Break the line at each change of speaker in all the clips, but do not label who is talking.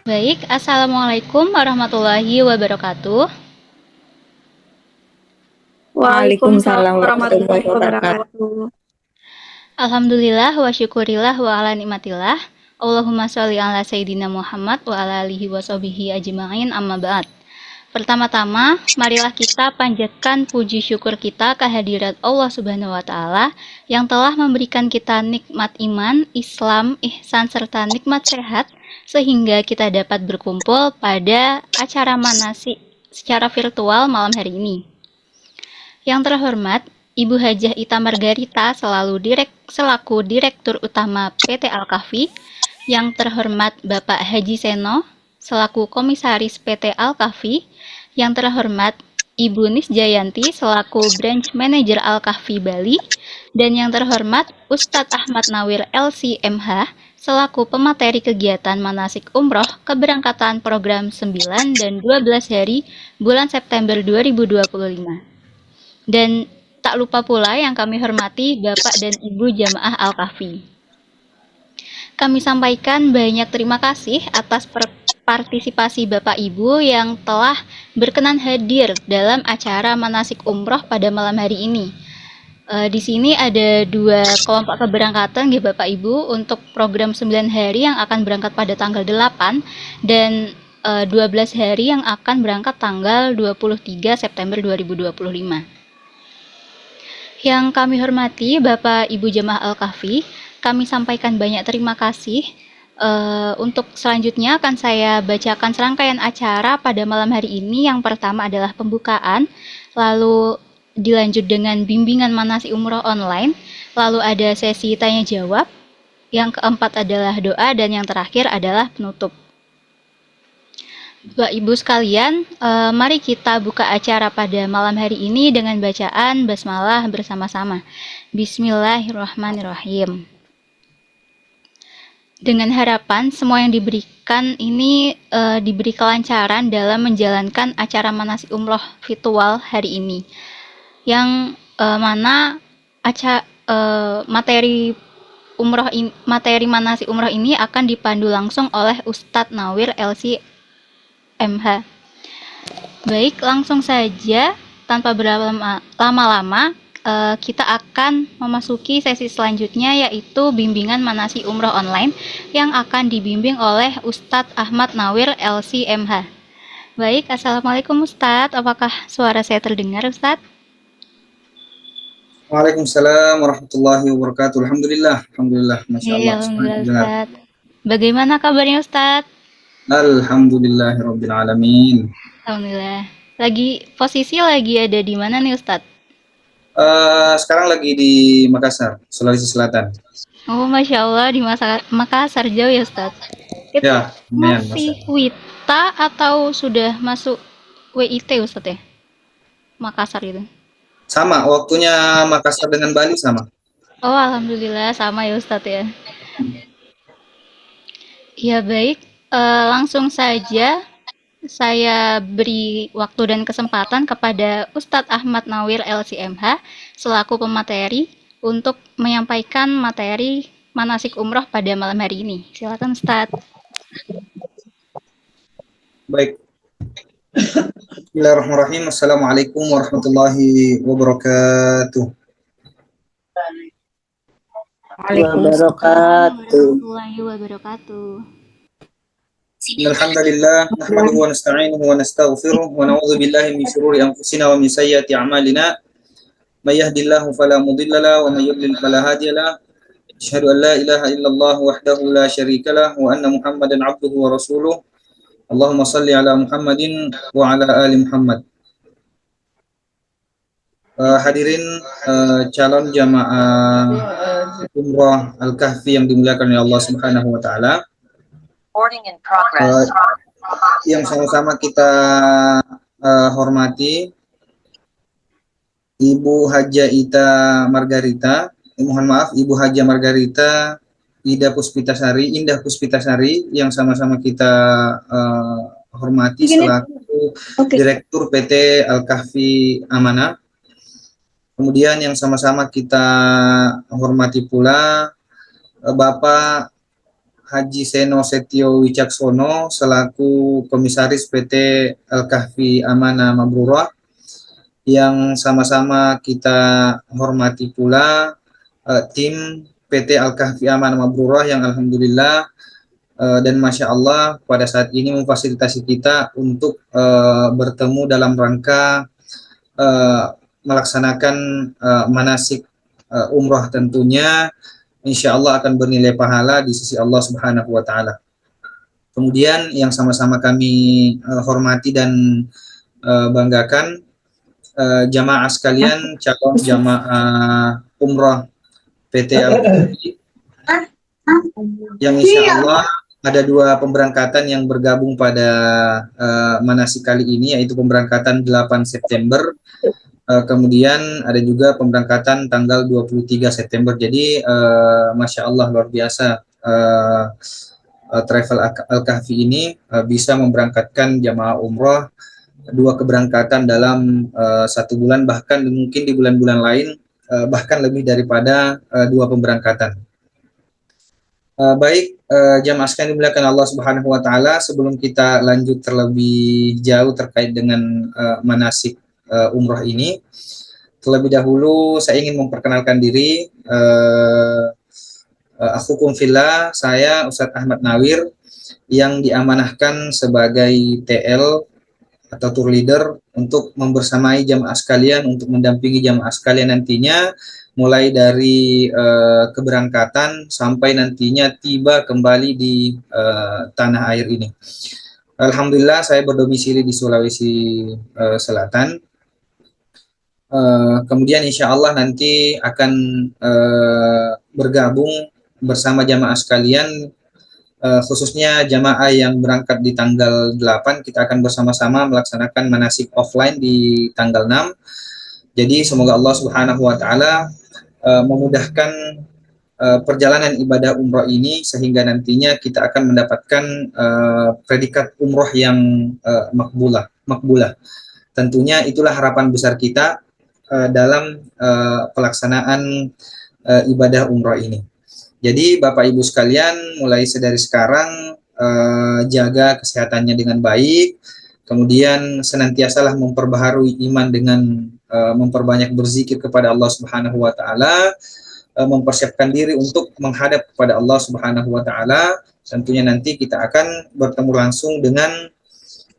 Baik, Assalamualaikum warahmatullahi wabarakatuh.
Waalaikumsalam
Waalaikumsalam
warahmatullahi
warahmatullahi
wabarakatuh.
wabarakatuh.
Alhamdulillah wa syukurillah wa ala nikmatillah. Allahumma sholli ala Sayyidina Muhammad wa ala alihi wa sahbihi ajma'in amma ba'd. Pertama-tama, marilah kita panjatkan puji syukur kita kehadirat Allah Subhanahu wa taala yang telah memberikan kita nikmat iman, Islam, ihsan serta nikmat sehat sehingga kita dapat berkumpul pada acara manasik secara virtual malam hari ini. Yang terhormat, Ibu Hajah Ita Margarita selaku Direktur Utama PT Al-Kahfi. Yang terhormat Bapak Haji Seno selaku Komisaris PT Al-Kahfi. Yang terhormat Ibu Nisjayanti selaku Branch Manager Al-Kahfi Bali. Dan yang terhormat Ustadz Ahmad Nawir LCMH selaku pemateri kegiatan manasik umroh keberangkatan program 9 dan 12 hari bulan September 2025. Dan tak lupa pula yang kami hormati Bapak dan Ibu Jamaah Al-Kahfi. Kami sampaikan banyak terima kasih atas partisipasi Bapak Ibu yang telah berkenan hadir dalam acara manasik umroh pada malam hari ini. Di sini ada 2 kelompok keberangkatan ya Bapak Ibu untuk program 9 hari yang akan berangkat pada tanggal 8 dan 12 hari yang akan berangkat tanggal 23 September 2025. Yang kami hormati Bapak Ibu Jamaah Al-Kahfi, kami sampaikan banyak terima kasih. Untuk selanjutnya akan saya bacakan serangkaian acara pada malam hari ini. Yang pertama adalah pembukaan, lalu dilanjut dengan bimbingan manasik umroh online, lalu ada sesi tanya jawab, yang keempat adalah doa, dan yang terakhir adalah penutup. Bapak Ibu sekalian, mari kita buka acara pada malam hari ini dengan bacaan basmalah bersama-sama. Bismillahirrahmanirrahim. Dengan harapan semua yang diberikan ini diberi kelancaran dalam menjalankan acara manasik umroh virtual hari ini. Yang mana materi manasik umroh ini akan dipandu langsung oleh Ustadz Nawir LCMH. Baik, langsung saja tanpa berlama-lama kita akan memasuki sesi selanjutnya, yaitu bimbingan manasik umroh online yang akan dibimbing oleh Ustadz Ahmad Nawir LCMH. Baik, Assalamualaikum Ustadz, apakah suara saya terdengar Ustadz?
Waalaikumsalam warahmatullahi wabarakatuh. Alhamdulillah, Masya Allah.
Alhamdulillah Ustadz. Bagaimana kabarnya Ustadz?
Alhamdulillahirabbil alamin.
Alhamdulillah. Posisi lagi ada di mana nih Ustadz?
Sekarang lagi di Makassar, Sulawesi Selatan.
Oh, Masya Allah, di Makassar jauh ya Ustadz?
Ya,
masih WITA atau sudah masuk WIT Ustadz ya? Makassar itu.
Sama, waktunya Makassar dengan Bali sama.
Oh, Alhamdulillah sama ya Ustadz ya. Ya baik, langsung saja saya beri waktu dan kesempatan kepada Ustadz Ahmad Nawir LCMH selaku pemateri untuk menyampaikan materi manasik umroh pada malam hari ini. Silakan Ustadz.
Baik. Bismillahirrahmanirrahim. Assalamualaikum warahmatullahi wabarakatuh.
Warahmatullahi wabarakatuh.
Alhamdulillah, nahmaduhu wa nasta'inuhu wa nastaghfiruh wa na'udzu billahi min syururi anfusina wa min sayyiati a'malina. May yahdihillahu fala mudilla lahu wa may yudlil fala hadiya lahu. Asyhadu an la ilaha illallah wahdahu la syarika lah wa anna Muhammadan 'abduhu wa rasuluh. Allahumma shalli ala Muhammadin wa ala ali Muhammad. Hadirin calon jamaah umrah Al-Kahfi yang dimuliakan oleh Allah Subhanahu wa taala. Yang sama-sama kita hormati Ibu Hajah Ita Margarita, Ibu Hajah Margarita Indah Puspitasari yang sama-sama kita hormati selaku Direktur PT Al-Kahfi Amanah. Kemudian yang sama-sama kita hormati pula Bapak Haji Seno Setio Wicaksono selaku Komisaris PT Al-Kahfi Amanah Mabrurah, yang sama-sama kita hormati pula tim PT Al-Kahfi Amanah Mabrurah yang alhamdulillah dan Masya Allah pada saat ini memfasilitasi kita untuk bertemu dalam rangka melaksanakan manasik umrah tentunya, insya Allah akan bernilai pahala di sisi Allah Subhanahu wa Ta'ala. Kemudian yang sama-sama kami hormati dan banggakan, jamaah sekalian, calon jamaah umrah PT Al-Kahfi yang insya Allah ada 2 pemberangkatan yang bergabung pada manasik kali ini, yaitu pemberangkatan 8 September, kemudian ada juga pemberangkatan tanggal 23 September. Jadi Masya Allah luar biasa, Travel Al-Kahfi ini bisa memberangkatkan jamaah umrah 2 keberangkatan dalam 1 bulan, bahkan mungkin di bulan-bulan lain bahkan lebih daripada 2 pemberangkatan. Baik, jamaah sekalian dimuliakan Allah Subhanahu wa Ta'ala, sebelum kita lanjut terlebih jauh terkait dengan manasik umrah ini, terlebih dahulu saya ingin memperkenalkan diri. Akhukum fillah, saya Ustadz Ahmad Nawir yang diamanahkan sebagai TL atau tour leader untuk membersamai jamaah sekalian, untuk mendampingi jamaah sekalian nantinya mulai dari keberangkatan sampai nantinya tiba kembali di tanah air ini. Alhamdulillah saya berdomisili di Sulawesi Selatan. Kemudian insya Allah nanti akan bergabung bersama jamaah sekalian, khususnya jamaah yang berangkat di tanggal 8, kita akan bersama-sama melaksanakan manasik offline di tanggal 6. Jadi semoga Allah Subhanahu wa Ta'ala memudahkan perjalanan ibadah umrah ini sehingga nantinya kita akan mendapatkan predikat umrah yang makbulah. Tentunya itulah harapan besar kita dalam pelaksanaan ibadah umrah ini. Jadi Bapak Ibu sekalian, mulai dari sekarang jaga kesehatannya dengan baik, kemudian senantiasalah memperbaharui iman dengan memperbanyak berzikir kepada Allah Subhanahu wa Ta'ala, mempersiapkan diri untuk menghadap kepada Allah Subhanahu wa Ta'ala. Tentunya nanti kita akan bertemu langsung dengan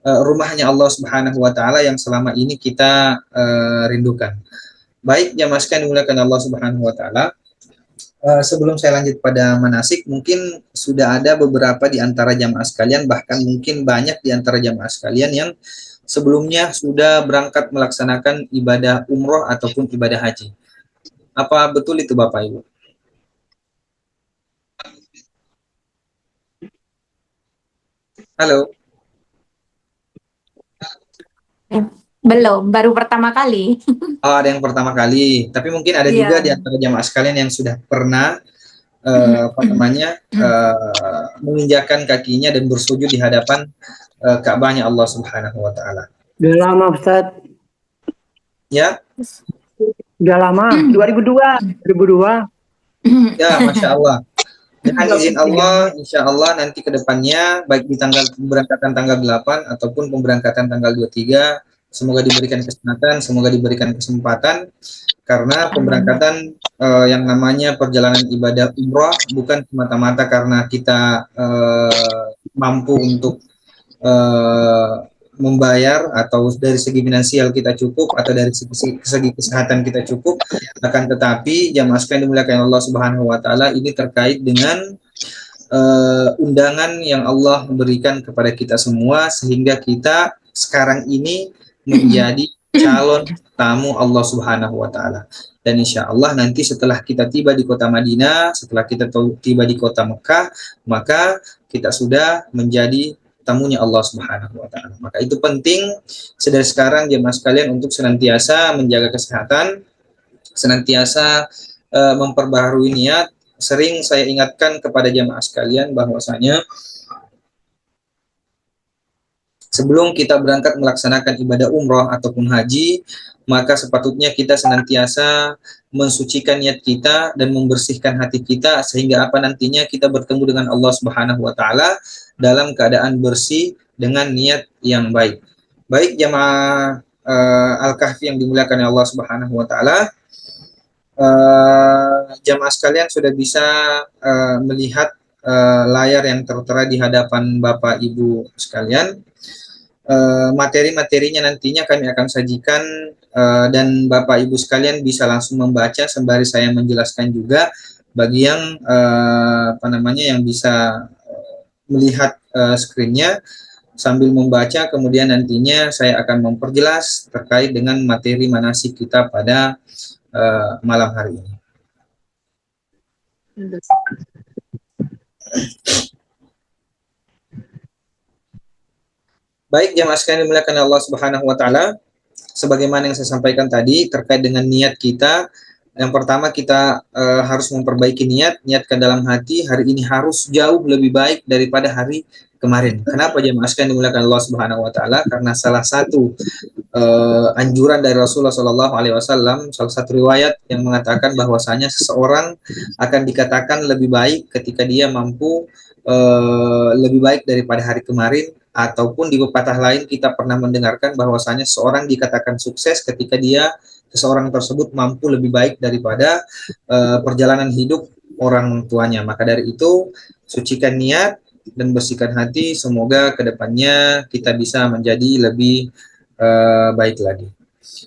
rumahnya Allah Subhanahu wa Ta'ala yang selama ini kita rindukan. Baik, jamaah sekalian dimuliakan Allah Subhanahu wa Ta'ala. Sebelum saya lanjut pada manasik, mungkin sudah ada beberapa di antara jamaah sekalian, bahkan mungkin banyak di antara jamaah sekalian yang sebelumnya sudah berangkat melaksanakan ibadah umroh ataupun ibadah haji. Apa betul itu Bapak Ibu? Halo?
Belum, baru pertama kali.
Oh, ada yang pertama kali. Tapi mungkin ada juga di antara jamaah sekalian yang sudah pernah menginjakkan kakinya dan bersujud di hadapan Ka'bahnya Allah Subhanahu wa Ta'ala.
Udah lama, Ustaz.
Ya?
Udah lama, 2002.
Ya, Masya Allah. Dengan izin Allah, insya Allah nanti ke depannya, baik di tanggal pemberangkatan tanggal 8 ataupun pemberangkatan tanggal 23, semoga diberikan kesempatan, semoga diberikan kesempatan, karena pemberangkatan yang namanya perjalanan ibadah umrah bukan semata-mata karena kita mampu untuk membayar atau dari segi finansial kita cukup atau dari segi kesehatan kita cukup, akan tetapi jamaah sekalian dimuliakan Allah Subhanahu wa Ta'ala, ini terkait dengan undangan yang Allah berikan kepada kita semua sehingga kita sekarang ini menjadi calon tamu Allah Subhanahu wa Ta'ala. Dan insya Allah nanti setelah kita tiba di kota Madinah, setelah kita tiba di kota Mekah, maka kita sudah menjadi tamunya Allah Subhanahu wa Ta'ala. Maka itu penting sedari sekarang jemaah sekalian untuk senantiasa menjaga kesehatan, senantiasa memperbaharui niat. Sering saya ingatkan kepada jemaah sekalian bahwasanya Sebelum kita berangkat melaksanakan ibadah umroh ataupun haji, maka sepatutnya kita senantiasa mensucikan niat kita dan membersihkan hati kita sehingga apa nantinya kita bertemu dengan Allah Subhanahu wa taala dalam keadaan bersih dengan niat yang baik. Baik jamaah Al-Kahfi yang dimuliakan Allah Subhanahu wa taala, jamaah sekalian sudah bisa melihat layar yang tertera di hadapan Bapak Ibu sekalian. Materi-materinya nantinya kami akan sajikan dan Bapak Ibu sekalian bisa langsung membaca sembari saya menjelaskan juga bagi yang yang bisa melihat screen-nya sambil membaca, kemudian nantinya saya akan memperjelas terkait dengan materi manasik kita pada malam hari ini. Baik jamaah sekalian dimuliakan Allah Subhanahu wa taala, sebagaimana yang saya sampaikan tadi terkait dengan niat kita. Yang pertama kita harus memperbaiki niatkan dalam hati hari ini harus jauh lebih baik daripada hari kemarin. Kenapa jamaah sekalian dimuliakan Allah Subhanahu wa taala? Karena salah satu anjuran dari Rasulullah Shallallahu alaihi wasallam, salah satu riwayat yang mengatakan bahwasanya seseorang akan dikatakan lebih baik ketika dia mampu lebih baik daripada hari kemarin, ataupun di pepatah lain kita pernah mendengarkan bahwasanya seorang dikatakan sukses ketika seseorang tersebut mampu lebih baik daripada perjalanan hidup orang tuanya. Maka dari itu sucikan niat dan bersihkan hati, semoga kedepannya kita bisa menjadi lebih baik lagi.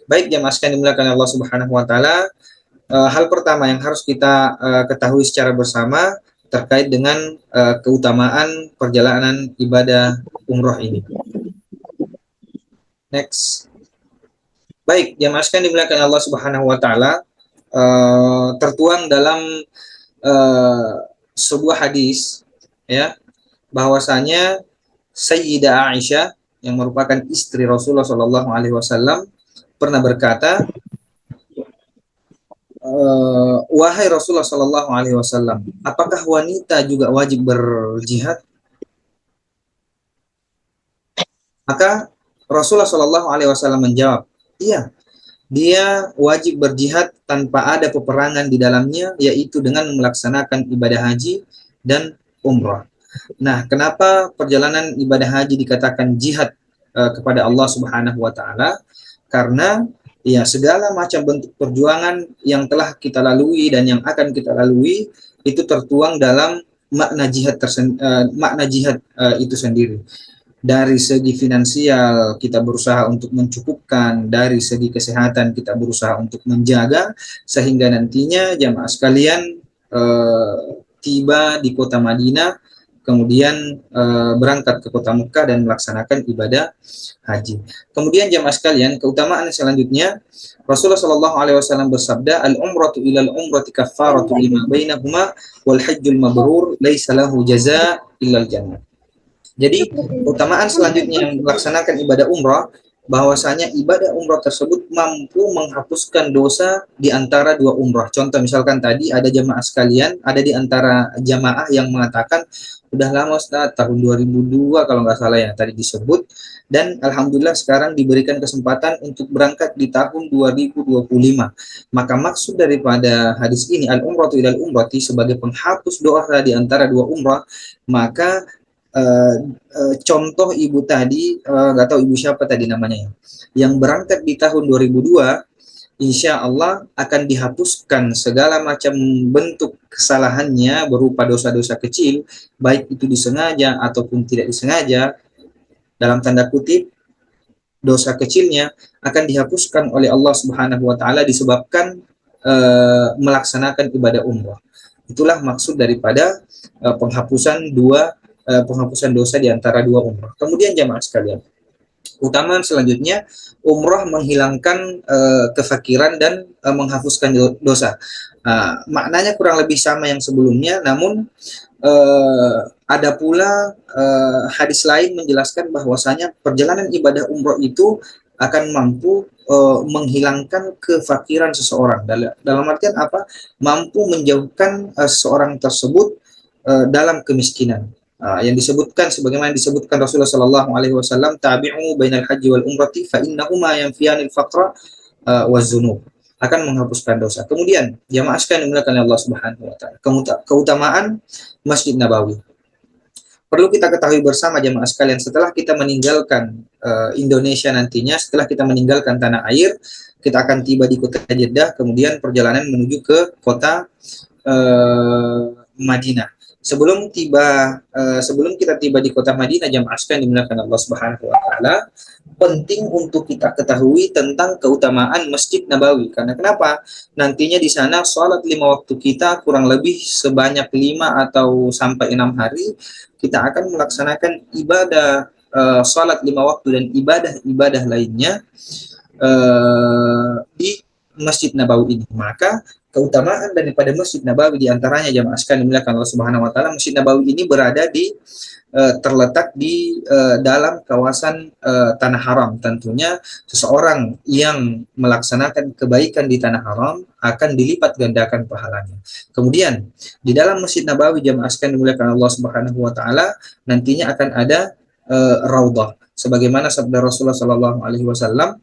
Baik jamaah sekalian dimuliakan Allah Subhanahu wa taala, hal pertama yang harus kita ketahui secara bersama terkait dengan keutamaan perjalanan ibadah umroh ini. Next. Baik, jamaah sekalian dimuliakan Allah Subhanahu wa taala, tertuang dalam sebuah hadis ya, bahwasanya Sayyidah Aisyah yang merupakan istri Rasulullah Shallallahu alaihi wasallam pernah berkata, wahai Rasulullah Shallallahu alaihi wasallam, apakah wanita juga wajib berjihad? Maka Rasulullah Shallallahu alaihi wasallam menjawab, iya, dia wajib berjihad tanpa ada peperangan di dalamnya, yaitu dengan melaksanakan ibadah haji dan umrah. Nah, kenapa perjalanan ibadah haji dikatakan jihad kepada Allah Subhanahu wa taala? Karena ya segala macam bentuk perjuangan yang telah kita lalui dan yang akan kita lalui itu tertuang dalam makna jihad itu sendiri. Dari segi finansial kita berusaha untuk mencukupkan, dari segi kesehatan kita berusaha untuk menjaga sehingga nantinya jamaah sekalian tiba di kota Madinah, kemudian berangkat ke kota Mekah dan melaksanakan ibadah haji. Kemudian jamaah sekalian, keutamaan selanjutnya Rasulullah Shallallahu alaihi wasallam bersabda, al-umratu ilal umrati kaffaratu lima bainahuma wal hajjul mabrur laisa lahu jazaa illal jannah. Jadi keutamaan selanjutnya yang melaksanakan ibadah umrah, bahwasanya ibadah umrah tersebut mampu menghapuskan dosa di antara dua umrah. Contoh misalkan tadi ada jamaah sekalian, ada di antara jamaah yang mengatakan udah lama Ustaz, tahun 2002 kalau nggak salah ya tadi disebut, dan alhamdulillah sekarang diberikan kesempatan untuk berangkat di tahun 2025. Maka maksud daripada hadis ini al-umratu ilal umrati sebagai penghapus dosa di antara dua umrah. Maka contoh ibu tadi, nggak tahu ibu siapa tadi namanya ya, yang berangkat di tahun 2002, insya Allah akan dihapuskan segala macam bentuk kesalahannya berupa dosa-dosa kecil, baik itu disengaja ataupun tidak disengaja, dalam tanda kutip dosa kecilnya akan dihapuskan oleh Allah Subhanahu wa taala disebabkan melaksanakan ibadah umrah. Itulah maksud daripada penghapusan dosa di antara dua umrah. Kemudian jamaah sekalian, keutamaan selanjutnya, umrah menghilangkan kefakiran dan menghapuskan dosa. Maknanya kurang lebih sama yang sebelumnya, namun ada pula hadis lain menjelaskan bahwasanya perjalanan ibadah umrah itu akan mampu menghilangkan kefakiran seseorang. Dalam artian apa? Mampu menjauhkan seseorang tersebut dalam kemiskinan. Yang disebutkan sebagaimana disebutkan Rasulullah Shallallahu Alaihi Wasallam, tabi'u bainal haji wal umrati fa innahuma yanfiyanil faqra wa zunub, akan menghapuskan dosa. Kemudian jamaah sekalian dimuliakan Allah Subhanahu wa taala, keutamaan Masjid Nabawi. Perlu kita ketahui bersama jamaah sekalian, setelah kita meninggalkan Indonesia nantinya, setelah kita meninggalkan tanah air, kita akan tiba di kota Jeddah, kemudian perjalanan menuju ke kota Madinah. Sebelum kita tiba di kota Madinah, jamaah sekalian dimuliakan Allah Subhanahu wa taala, penting untuk kita ketahui tentang keutamaan Masjid Nabawi. Karena kenapa? Nantinya di sana sholat 5 waktu kita kurang lebih sebanyak 5 atau sampai 6 hari kita akan melaksanakan ibadah sholat 5 waktu dan ibadah-ibadah lainnya di Masjid Nabawi ini. Maka keutamaan daripada Masjid Nabawi diantaranya jamaah sekalian dimuliakan Allah Subhanahu wa taala, Masjid Nabawi ini berada di terletak di dalam kawasan tanah haram. Tentunya seseorang yang melaksanakan kebaikan di tanah haram akan dilipat gandakan pahalanya. Kemudian di dalam Masjid Nabawi jamaah sekalian dimuliakan Allah Subhanahu wa taala, nantinya akan ada raudhah, sebagaimana sabda Rasulullah sallallahu alaihi wasallam,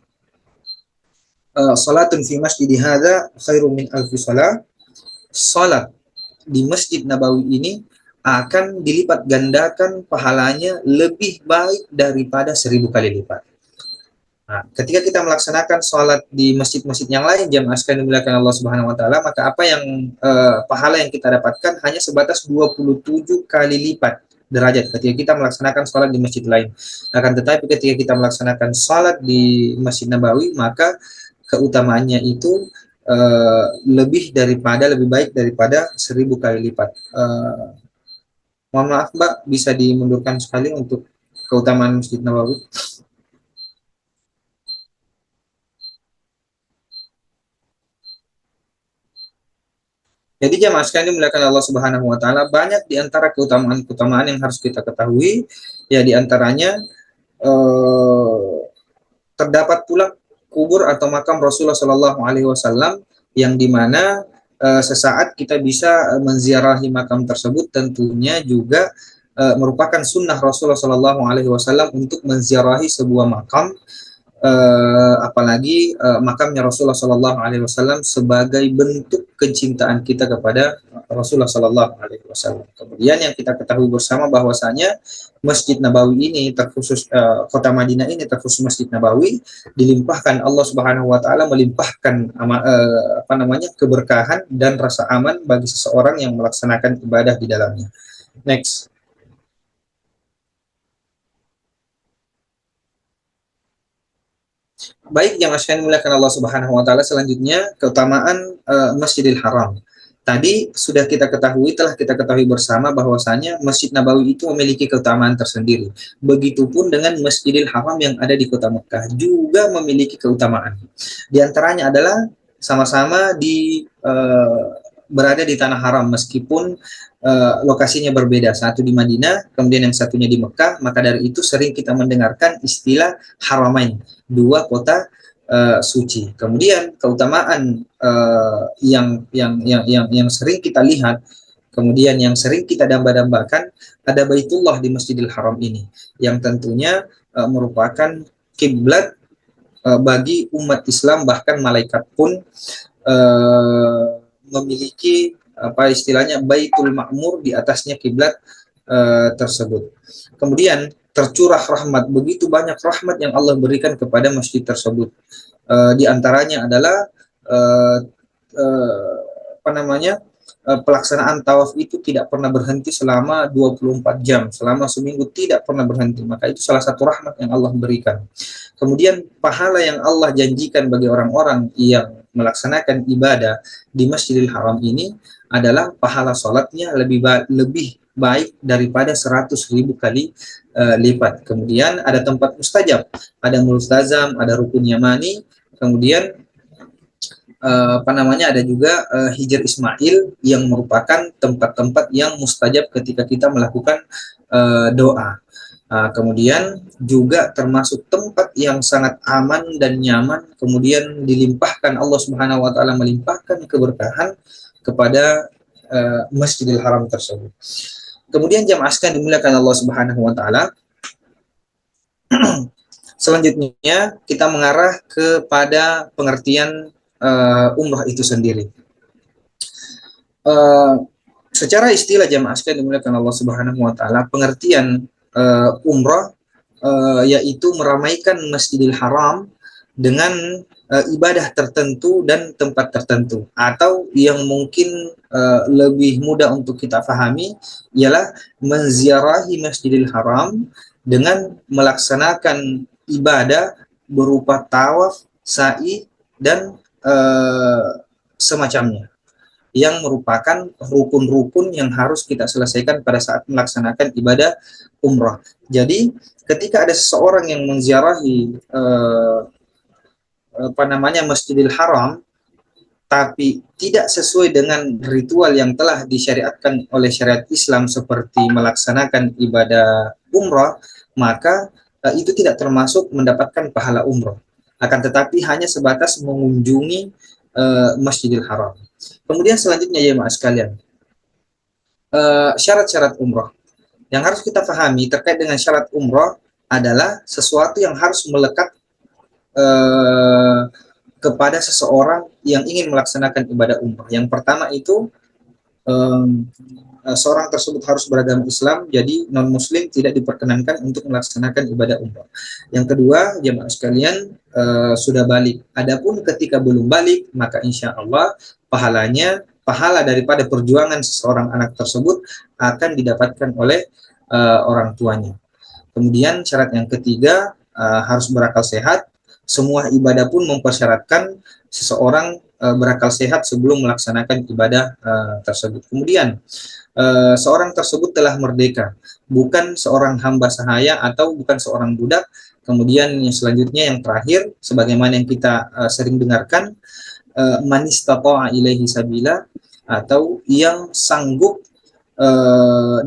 salatun fi masjid hadza khairum min alfi salat. Salat di Masjid Nabawi ini akan dilipat gandakan pahalanya lebih baik daripada 1000 kali lipat. Nah, ketika kita melaksanakan sholat di masjid-masjid yang lain, jamaah sekalian dimuliakan Allah Subhanahu wa taala, maka apa yang pahala yang kita dapatkan hanya sebatas 27 kali lipat derajat ketika kita melaksanakan sholat di masjid lain. Akan tetapi ketika kita melaksanakan sholat di Masjid Nabawi, maka keutamaannya itu lebih baik daripada 1000 kali lipat. Mohon maaf Mbak, bisa dimundurkan sekali untuk keutamaan Masjid Nabawi. Jadi jamaah sekalian dimuliakan Allah Subhanahu wa taala, banyak di antara keutamaan-keutamaan yang harus kita ketahui. Ya, di antaranya terdapat pula kubur atau makam Rasulullah Shallallahu alaihi wasallam, yang dimana sesaat kita bisa menziarahi makam tersebut. Tentunya juga merupakan sunnah Rasulullah Shallallahu alaihi wasallam untuk menziarahi sebuah makam, apalagi makamnya Rasulullah Shallallahu alaihi wasallam sebagai bentuk kecintaan kita kepada Rasulullah Shallallahu alaihi wasallam. Kemudian yang kita ketahui bersama bahwasanya Masjid Nabawi ini terkhusus kota Madinah ini terkhusus Masjid Nabawi dilimpahkan Allah Subhanahu wa taala, melimpahkan keberkahan dan rasa aman bagi seseorang yang melaksanakan ibadah di dalamnya. Next. Baik, yang sekalian dimuliakan Allah Subhanahu wa taala, selanjutnya keutamaan Masjidil Haram. Tadi telah kita ketahui bersama bahwasanya Masjid Nabawi itu memiliki keutamaan tersendiri. Begitupun dengan Masjidil Haram yang ada di kota Mekah juga memiliki keutamaan. Di antaranya adalah sama-sama berada di tanah haram, meskipun lokasinya berbeda, satu di Madinah, kemudian yang satunya di Mekah. Maka dari itu sering kita mendengarkan istilah Haramain, dua kota suci. Kemudian keutamaan yang sering kita lihat, kemudian yang sering kita damba-dambakan, ada Baitullah di Masjidil Haram ini, yang tentunya merupakan kiblat bagi umat Islam. Bahkan malaikat pun memiliki Baitul Ma'mur, di atasnya kiblat tersebut. Kemudian tercurah rahmat, begitu banyak rahmat yang Allah berikan kepada masjid tersebut. Di antaranya adalah pelaksanaan tawaf itu tidak pernah berhenti selama 24 jam, selama seminggu tidak pernah berhenti. Maka itu salah satu rahmat yang Allah berikan. Kemudian pahala yang Allah janjikan bagi orang-orang yang melaksanakan ibadah di Masjidil Haram ini adalah pahala sholatnya lebih baik daripada 100.000 kali lipat. Kemudian ada tempat mustajab, ada multazam, ada rukun yamani, kemudian ada juga Hijr Ismail, yang merupakan tempat-tempat yang mustajab ketika kita melakukan doa. Kemudian juga termasuk tempat yang sangat aman dan nyaman, kemudian dilimpahkan Allah Subhanahu wa taala, melimpahkan keberkahan kepada Masjidil Haram tersebut. Kemudian jamaah sekalian dimuliakan Allah Subhanahu wa taala, selanjutnya kita mengarah kepada pengertian umrah itu sendiri. Secara istilah jamaah sekalian dimuliakan Allah Subhanahu wa taala, pengertian umrah yaitu meramaikan Masjidil Haram dengan ibadah tertentu dan tempat tertentu, atau yang mungkin lebih mudah untuk kita pahami ialah menziarahi Masjidil Haram dengan melaksanakan ibadah berupa tawaf, sa'i, dan semacamnya, yang merupakan rukun-rukun yang harus kita selesaikan pada saat melaksanakan ibadah umrah. Jadi ketika ada seseorang yang menziarahi Masjidil Haram, tapi tidak sesuai dengan ritual yang telah disyariatkan oleh syariat Islam seperti melaksanakan ibadah umrah, maka itu tidak termasuk mendapatkan pahala umrah. Akan tetapi hanya sebatas mengunjungi Masjidil Haram. Kemudian selanjutnya ya jemaah sekalian, syarat-syarat umrah. Yang harus kita pahami terkait dengan syarat umrah adalah sesuatu yang harus melekat kepada seseorang yang ingin melaksanakan ibadah umrah. Yang pertama itu seorang tersebut harus beragama Islam, jadi non-muslim tidak diperkenankan untuk melaksanakan ibadah umrah. Yang kedua, jemaah sekalian, sudah balik. Adapun ketika belum balik, maka insya Allah pahala daripada perjuangan seseorang anak tersebut akan didapatkan oleh orang tuanya. Kemudian syarat yang ketiga, harus berakal sehat. Semua ibadah pun mempersyaratkan seseorang berakal sehat sebelum melaksanakan ibadah tersebut. Kemudian seorang tersebut telah merdeka, bukan seorang hamba sahaya atau bukan seorang budak. Kemudian yang selanjutnya, yang terakhir, sebagaimana yang kita sering dengarkan, man istata'a ilaihi sabila, atau yang sanggup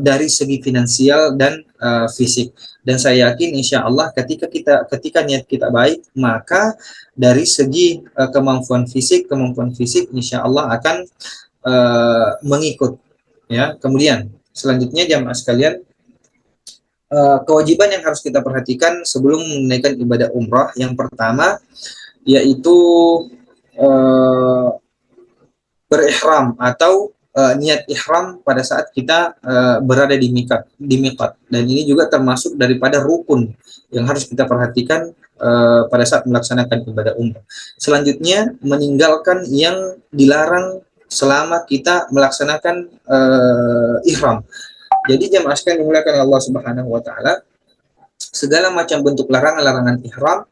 dari segi finansial dan fisik. Dan saya yakin insya Allah ketika niat kita baik, maka dari segi kemampuan fisik insya Allah akan mengikut. Ya, kemudian selanjutnya jamaah sekalian, kewajiban yang harus kita perhatikan sebelum menunaikan ibadah umrah, yang pertama yaitu berihram atau niat ihram pada saat kita berada di miqat. Dan ini juga termasuk daripada rukun yang harus kita perhatikan pada saat melaksanakan ibadah umrah. Selanjutnya, meninggalkan yang dilarang selama kita melaksanakan ihram. Jadi jamaah sekalian dimuliakan Allah Subhanahu wa taala, segala macam bentuk larangan-larangan ihram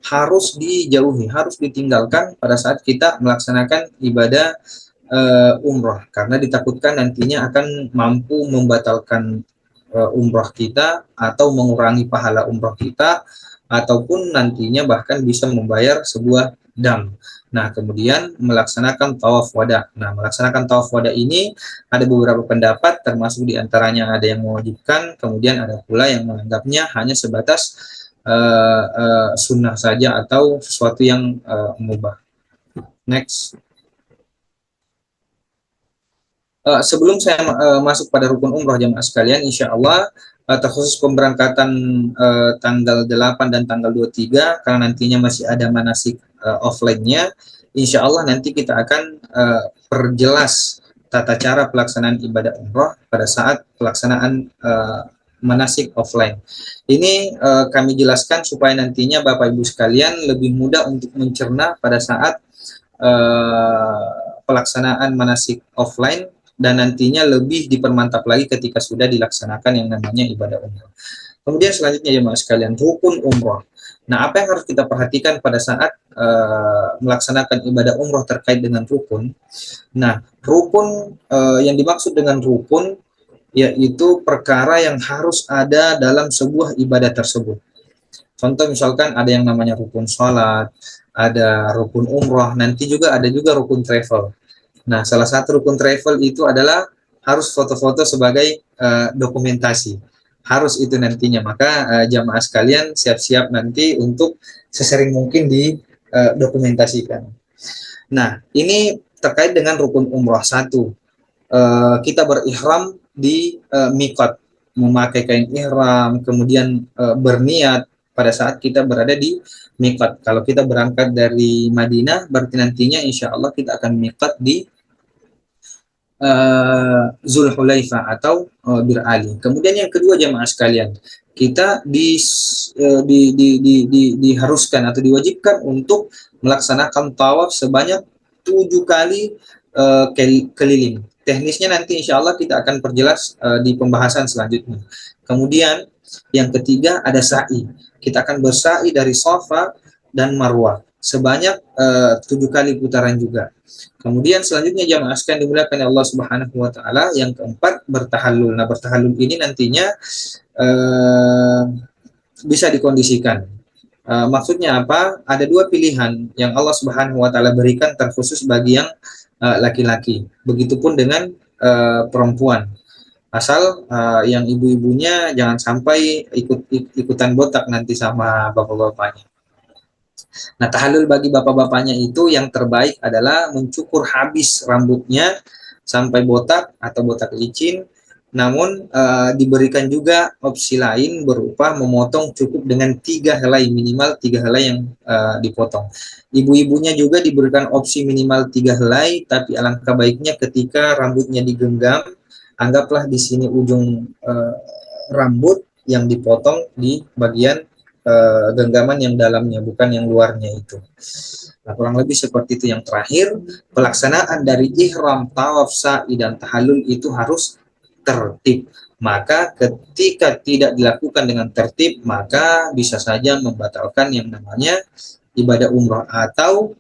harus dijauhi, harus ditinggalkan pada saat kita melaksanakan ibadah umrah, karena ditakutkan nantinya akan mampu membatalkan umrah kita, atau mengurangi pahala umrah kita, ataupun nantinya bahkan bisa membayar sebuah dam. Nah, kemudian melaksanakan tawaf wada. Nah, melaksanakan tawaf wada ini ada beberapa pendapat, termasuk diantaranya ada yang mewajibkan, kemudian ada pula yang menganggapnya hanya sebatas sunnah saja atau sesuatu yang mubah. Next. Sebelum saya masuk pada rukun umrah jamaah sekalian, insya Allah terkhusus pemberangkatan tanggal 8 dan tanggal 23, karena nantinya masih ada manasik offline-nya, insya Allah nanti kita akan perjelas tata cara pelaksanaan ibadah umrah pada saat pelaksanaan manasik offline. Ini kami jelaskan supaya nantinya Bapak Ibu sekalian lebih mudah untuk mencerna pada saat pelaksanaan manasik offline, dan nantinya lebih dipermantap lagi ketika sudah dilaksanakan yang namanya ibadah umrah. Kemudian selanjutnya jemaah sekalian, rukun umrah. Nah, apa yang harus kita perhatikan pada saat melaksanakan ibadah umrah terkait dengan rukun? Nah, rukun yang dimaksud dengan rukun yaitu perkara yang harus ada dalam sebuah ibadah tersebut. Contoh misalkan ada yang namanya rukun sholat, ada rukun umrah, nanti juga ada juga rukun travel. Nah, salah satu rukun travel itu adalah harus foto-foto sebagai dokumentasi. Harus itu nantinya. Maka jamaah sekalian siap-siap nanti untuk sesering mungkin didokumentasikan. Nah, ini terkait dengan rukun umrah. Satu, kita berihram di miqat, memakai kain ihram, kemudian berniat pada saat kita berada di miqat. Kalau kita berangkat dari Madinah, berarti nantinya insya Allah kita akan miqat di Zulhulaifah atau Bir Ali. Kemudian yang kedua jamaah sekalian, kita diharuskan atau diwajibkan untuk melaksanakan tawaf sebanyak 7 kali keliling. Teknisnya nanti insya Allah kita akan perjelas di pembahasan selanjutnya. Kemudian yang ketiga ada sa'i. Kita akan bersa'i dari Safa dan Marwah sebanyak 7 kali putaran juga. Kemudian selanjutnya jamaah sekalian dimuliakan Allah Subhanahu wa taala, yang keempat bertahallul. Nah, bertahallul ini nantinya bisa dikondisikan. Maksudnya apa? Ada 2 pilihan yang Allah Subhanahu wa taala berikan terkhusus bagi yang laki-laki. Begitupun dengan perempuan. Asal yang ibu-ibunya jangan sampai ikutan botak nanti sama bapak-bapaknya. Nah, tahallul bagi bapak-bapaknya itu yang terbaik adalah mencukur habis rambutnya sampai botak atau botak licin. Namun diberikan juga opsi lain berupa memotong cukup dengan 3 helai, minimal 3 helai yang dipotong. Ibu-ibunya juga diberikan opsi minimal 3 helai, tapi alangkah baiknya ketika rambutnya digenggam, anggaplah di sini ujung rambut yang dipotong di bagian genggaman yang dalamnya, bukan yang luarnya itu. Nah, kurang lebih seperti itu. Yang terakhir, pelaksanaan dari ihram, tawaf, sa'i, dan tahallul itu harus tertib. Maka ketika tidak dilakukan dengan tertib, maka bisa saja membatalkan yang namanya ibadah umrah. Atau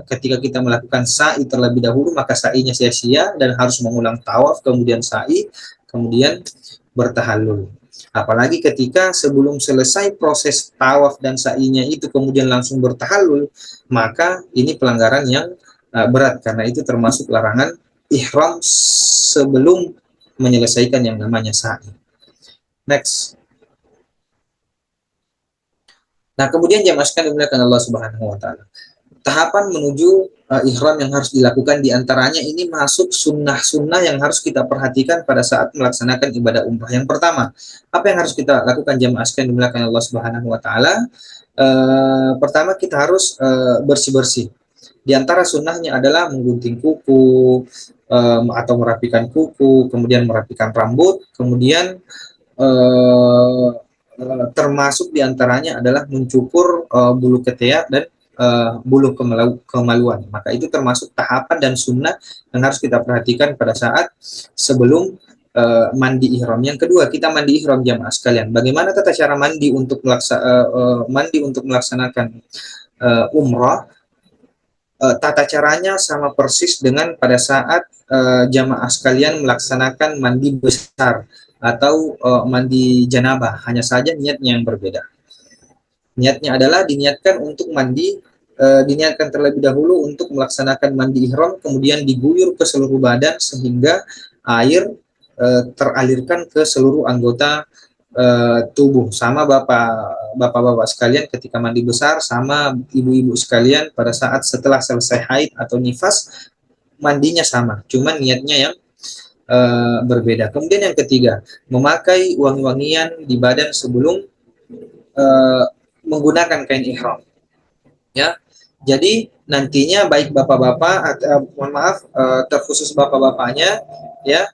ketika kita melakukan sa'i terlebih dahulu, maka sa'inya sia-sia dan harus mengulang tawaf, kemudian sa'i, kemudian bertahallul. Apalagi ketika sebelum selesai proses tawaf dan sa'inya itu kemudian langsung bertahallul, maka ini pelanggaran yang berat, karena itu termasuk larangan ihram sebelum menyelesaikan yang namanya sa'i. Next. Nah, kemudian jamaah sekalian dimuliakan Allah Subhanahu wa taala. Tahapan menuju ihram yang harus dilakukan diantaranya ini masuk sunnah-sunnah yang harus kita perhatikan pada saat melaksanakan ibadah umrah. Yang pertama, apa yang harus kita lakukan jamaah sekalian dimuliakan Allah Subhanahu wa taala? Pertama, kita harus bersih-bersih. Di antara sunnahnya adalah menggunting kuku atau merapikan kuku, kemudian merapikan rambut, kemudian termasuk diantaranya adalah mencukur bulu ketiak dan bulu kemaluan. Maka itu termasuk tahapan dan sunnah yang harus kita perhatikan pada saat sebelum mandi ihram. Yang kedua, kita mandi ihram jamaah sekalian. Bagaimana tata cara mandi untuk melaksanakan umrah? Tata caranya sama persis dengan pada saat jamaah sekalian melaksanakan mandi besar atau mandi janabah, hanya saja niatnya yang berbeda. Niatnya adalah diniatkan untuk mandi, diniatkan terlebih dahulu untuk melaksanakan mandi ihram, kemudian diguyur ke seluruh badan sehingga air teralirkan ke seluruh anggota tubuh. Sama bapak-bapak sekalian ketika mandi besar, sama ibu-ibu sekalian pada saat setelah selesai haid atau nifas, mandinya sama, cuman niatnya yang berbeda. Kemudian yang ketiga, memakai wangi-wangian di badan sebelum menggunakan kain ihram, ya. Jadi nantinya baik bapak-bapak, terkhusus bapak-bapaknya, ya,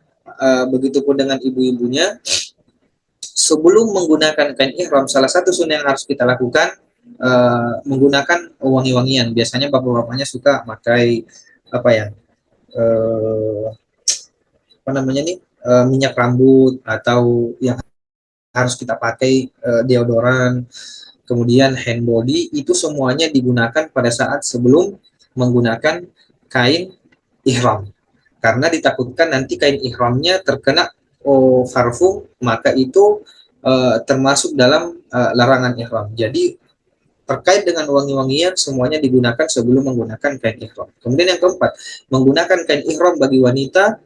begitupun dengan ibu-ibunya, sebelum menggunakan kain ihram, salah satu sunnah yang harus kita lakukan menggunakan wangi-wangian. Biasanya bapak-bapaknya suka pakai minyak rambut, atau yang harus kita pakai deodoran, kemudian hand body, itu semuanya digunakan pada saat sebelum menggunakan kain ihram. Karena ditakutkan nanti kain ihramnya terkena parfum, maka itu termasuk dalam larangan ihram. Jadi terkait dengan wangi-wangian semuanya digunakan sebelum menggunakan kain ihram. Kemudian yang keempat, menggunakan kain ihram bagi wanita,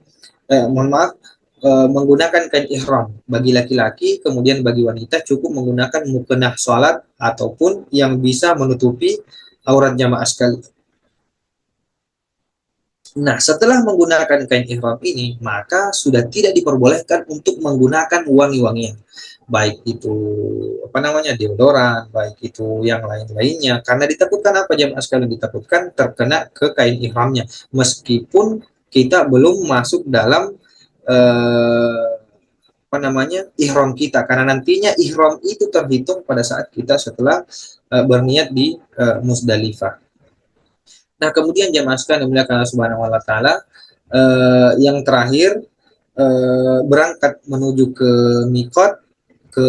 menggunakan kain ihram bagi laki-laki, kemudian bagi wanita cukup menggunakan mukena sholat ataupun yang bisa menutupi aurat jamaah sekalian. Nah, setelah menggunakan kain ihram ini, maka sudah tidak diperbolehkan untuk menggunakan wangi-wangian. Baik itu apa namanya deodoran, baik itu yang lain-lainnya. Karena ditakutkan apa jemaah sekalian, ditakutkan terkena ke kain ihramnya. Meskipun kita belum masuk dalam apa namanya ihram kita, karena nantinya ihram itu terhitung pada saat kita setelah berniat di Musdalifah. Nah, kemudian jemaah sekalian dimuliakan Allah Subhanahu wa taala, yang terakhir berangkat menuju ke miqat, ke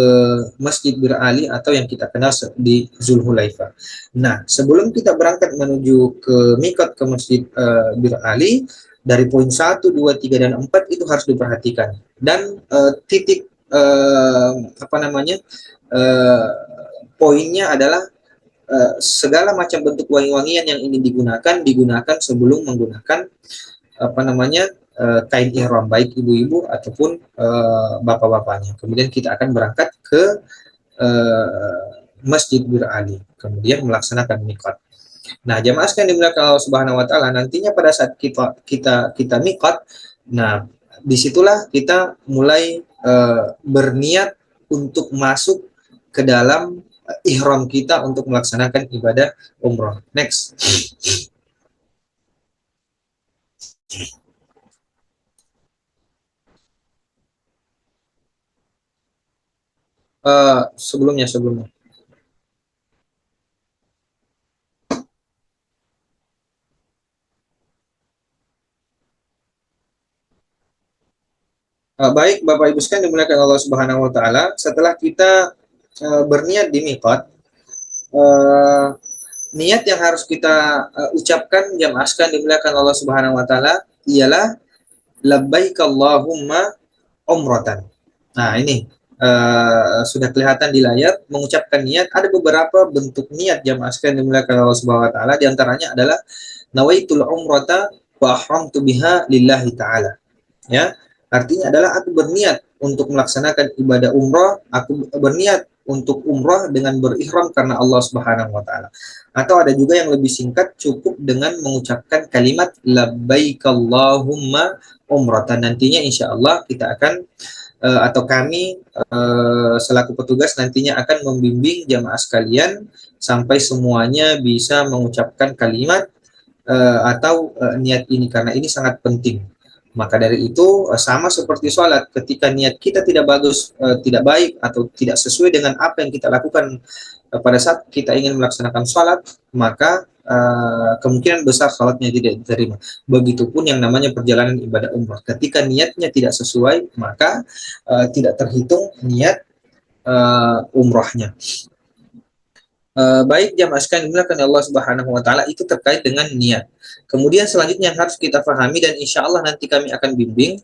Masjid Bir Ali atau yang kita kenal di Zulhulaifah. Nah, sebelum kita berangkat menuju ke miqat, ke Masjid Bir Ali, dari poin 1, 2, 3 dan 4 itu harus diperhatikan. Dan titik apa namanya? Poinnya adalah segala macam bentuk wangi-wangian yang ingin digunakan sebelum menggunakan apa namanya kain ihram, baik ibu-ibu ataupun bapak-bapaknya. Kemudian kita akan berangkat ke Masjid Bir Ali, kemudian melaksanakan miqat. Nah, jamaah sekalian dimuliakan Allah Subhanahu wa taala, nantinya pada saat kita miqat, nah disitulah kita mulai berniat untuk masuk ke dalam ihram kita untuk melaksanakan ibadah umroh. Next. Sebelumnya. Baik Bapak Ibu sekalian dimuliakan Allah Subhanahu wa taala, setelah kita berniat di miqat, niat yang harus kita ucapkan jamaah sekalian dimuliakan Allah Subhanahu wa taala ialah labbaik Allahumma umratan. Nah, ini sudah kelihatan di layar, mengucapkan niat. Ada beberapa bentuk niat jamaah sekalian dimuliakan Allah Subhanahu wa taala, di antaranya adalah nawaitul umrata wa ahramtu biha lillahi taala. Ya, artinya adalah aku berniat untuk melaksanakan ibadah umrah, aku berniat untuk umrah dengan berihram karena Allah Subhanahu wa taala. Atau ada juga yang lebih singkat, cukup dengan mengucapkan kalimat labbaik Allahumma umratan. Nantinya insya Allah kita akan atau kami selaku petugas nantinya akan membimbing jamaah sekalian sampai semuanya bisa mengucapkan kalimat atau niat ini, karena ini sangat penting. Maka dari itu sama seperti sholat, ketika niat kita tidak bagus, tidak baik atau tidak sesuai dengan apa yang kita lakukan pada saat kita ingin melaksanakan sholat, maka kemungkinan besar sholatnya tidak diterima. Begitupun yang namanya perjalanan ibadah umrah, ketika niatnya tidak sesuai, maka tidak terhitung niat umrahnya. Baik jamaah sekalian dimuliakan Allah Subhanahu wa taala, itu terkait dengan niat. Kemudian selanjutnya yang harus kita pahami dan insya Allah nanti kami akan bimbing,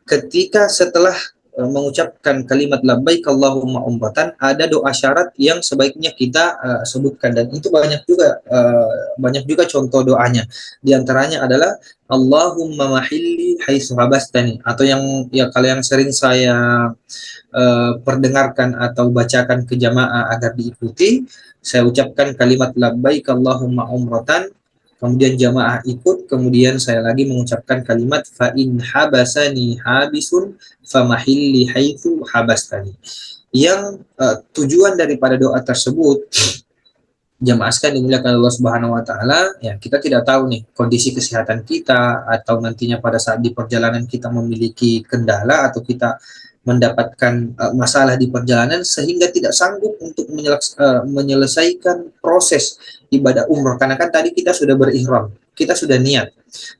ketika setelah mengucapkan kalimat labbaik Allahumma umratan, ada doa syarat yang sebaiknya kita sebutkan, dan itu banyak juga contoh doanya. Di antaranya adalah Allahumma mahilli haitsu habastani, atau yang kalau yang sering saya perdengarkan atau bacakan ke jamaah agar diikuti, saya ucapkan kalimat labbaik Allahumma umratan, kemudian jamaah ikut, kemudian saya lagi mengucapkan kalimat fa in habasani habisun famahilli haitsu habastani. Yang tujuan daripada doa tersebut jamaah sekalian dimuliakan Allah Subhanahu wa taala, ya kita tidak tahu nih kondisi kesehatan kita, atau nantinya pada saat di perjalanan kita memiliki kendala atau kita mendapatkan masalah di perjalanan sehingga tidak sanggup untuk menyelesaikan proses ibadah umrah, karena kan tadi kita sudah berihram, kita sudah niat.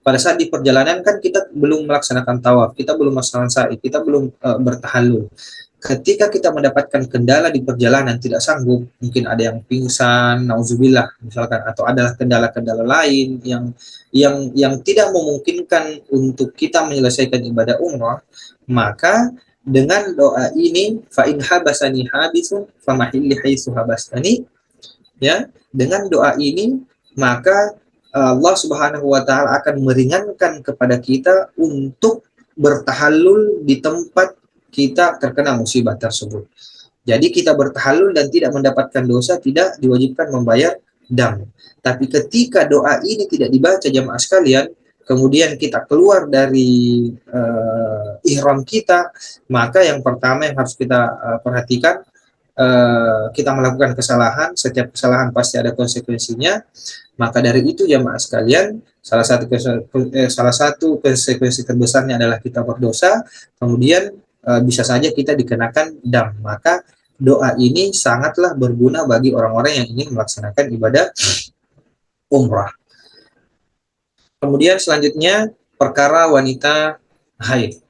Pada saat di perjalanan kan kita belum melaksanakan tawaf, kita belum melaksanakan sa'i, kita belum bertahallul. Ketika kita mendapatkan kendala di perjalanan, tidak sanggup, mungkin ada yang pingsan, nauzubillah misalkan, atau adalah kendala-kendala lain yang tidak memungkinkan untuk kita menyelesaikan ibadah umrah, maka dengan doa ini fa in habasani habisun famahilli haitsu habastani, ya, dengan doa ini maka Allah Subhanahu wa taala akan meringankan kepada kita untuk bertahallul di tempat kita terkena musibah tersebut. Jadi kita bertahallul dan tidak mendapatkan dosa, tidak diwajibkan membayar dam. Tapi ketika doa ini tidak dibaca jamaah sekalian, kemudian kita keluar dari ihram kita, maka yang pertama yang harus kita perhatikan, kita melakukan kesalahan, setiap kesalahan pasti ada konsekuensinya. Maka dari itu jamaah sekalian, salah satu konsekuensi terbesarnya adalah kita berdosa, kemudian bisa saja kita dikenakan dam. Maka doa ini sangatlah berguna bagi orang-orang yang ingin melaksanakan ibadah umrah. Kemudian selanjutnya perkara wanita haid.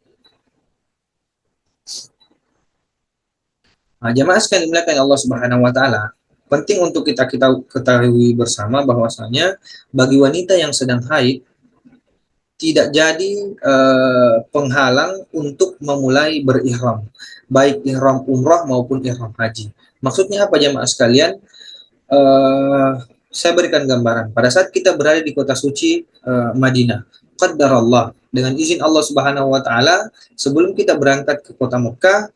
Nah, jamaah sekalian dimuliakan Allah Subhanahu wa taala, penting untuk kita ketahui bersama bahwasanya bagi wanita yang sedang haid tidak jadi penghalang untuk memulai berihram, baik ihram umrah maupun ihram haji. Maksudnya apa jamaah sekalian? Saya berikan gambaran. Pada saat kita berada di kota suci Madinah, qaddarallah, dengan izin Allah Subhanahu wa taala, sebelum kita berangkat ke kota Mekah,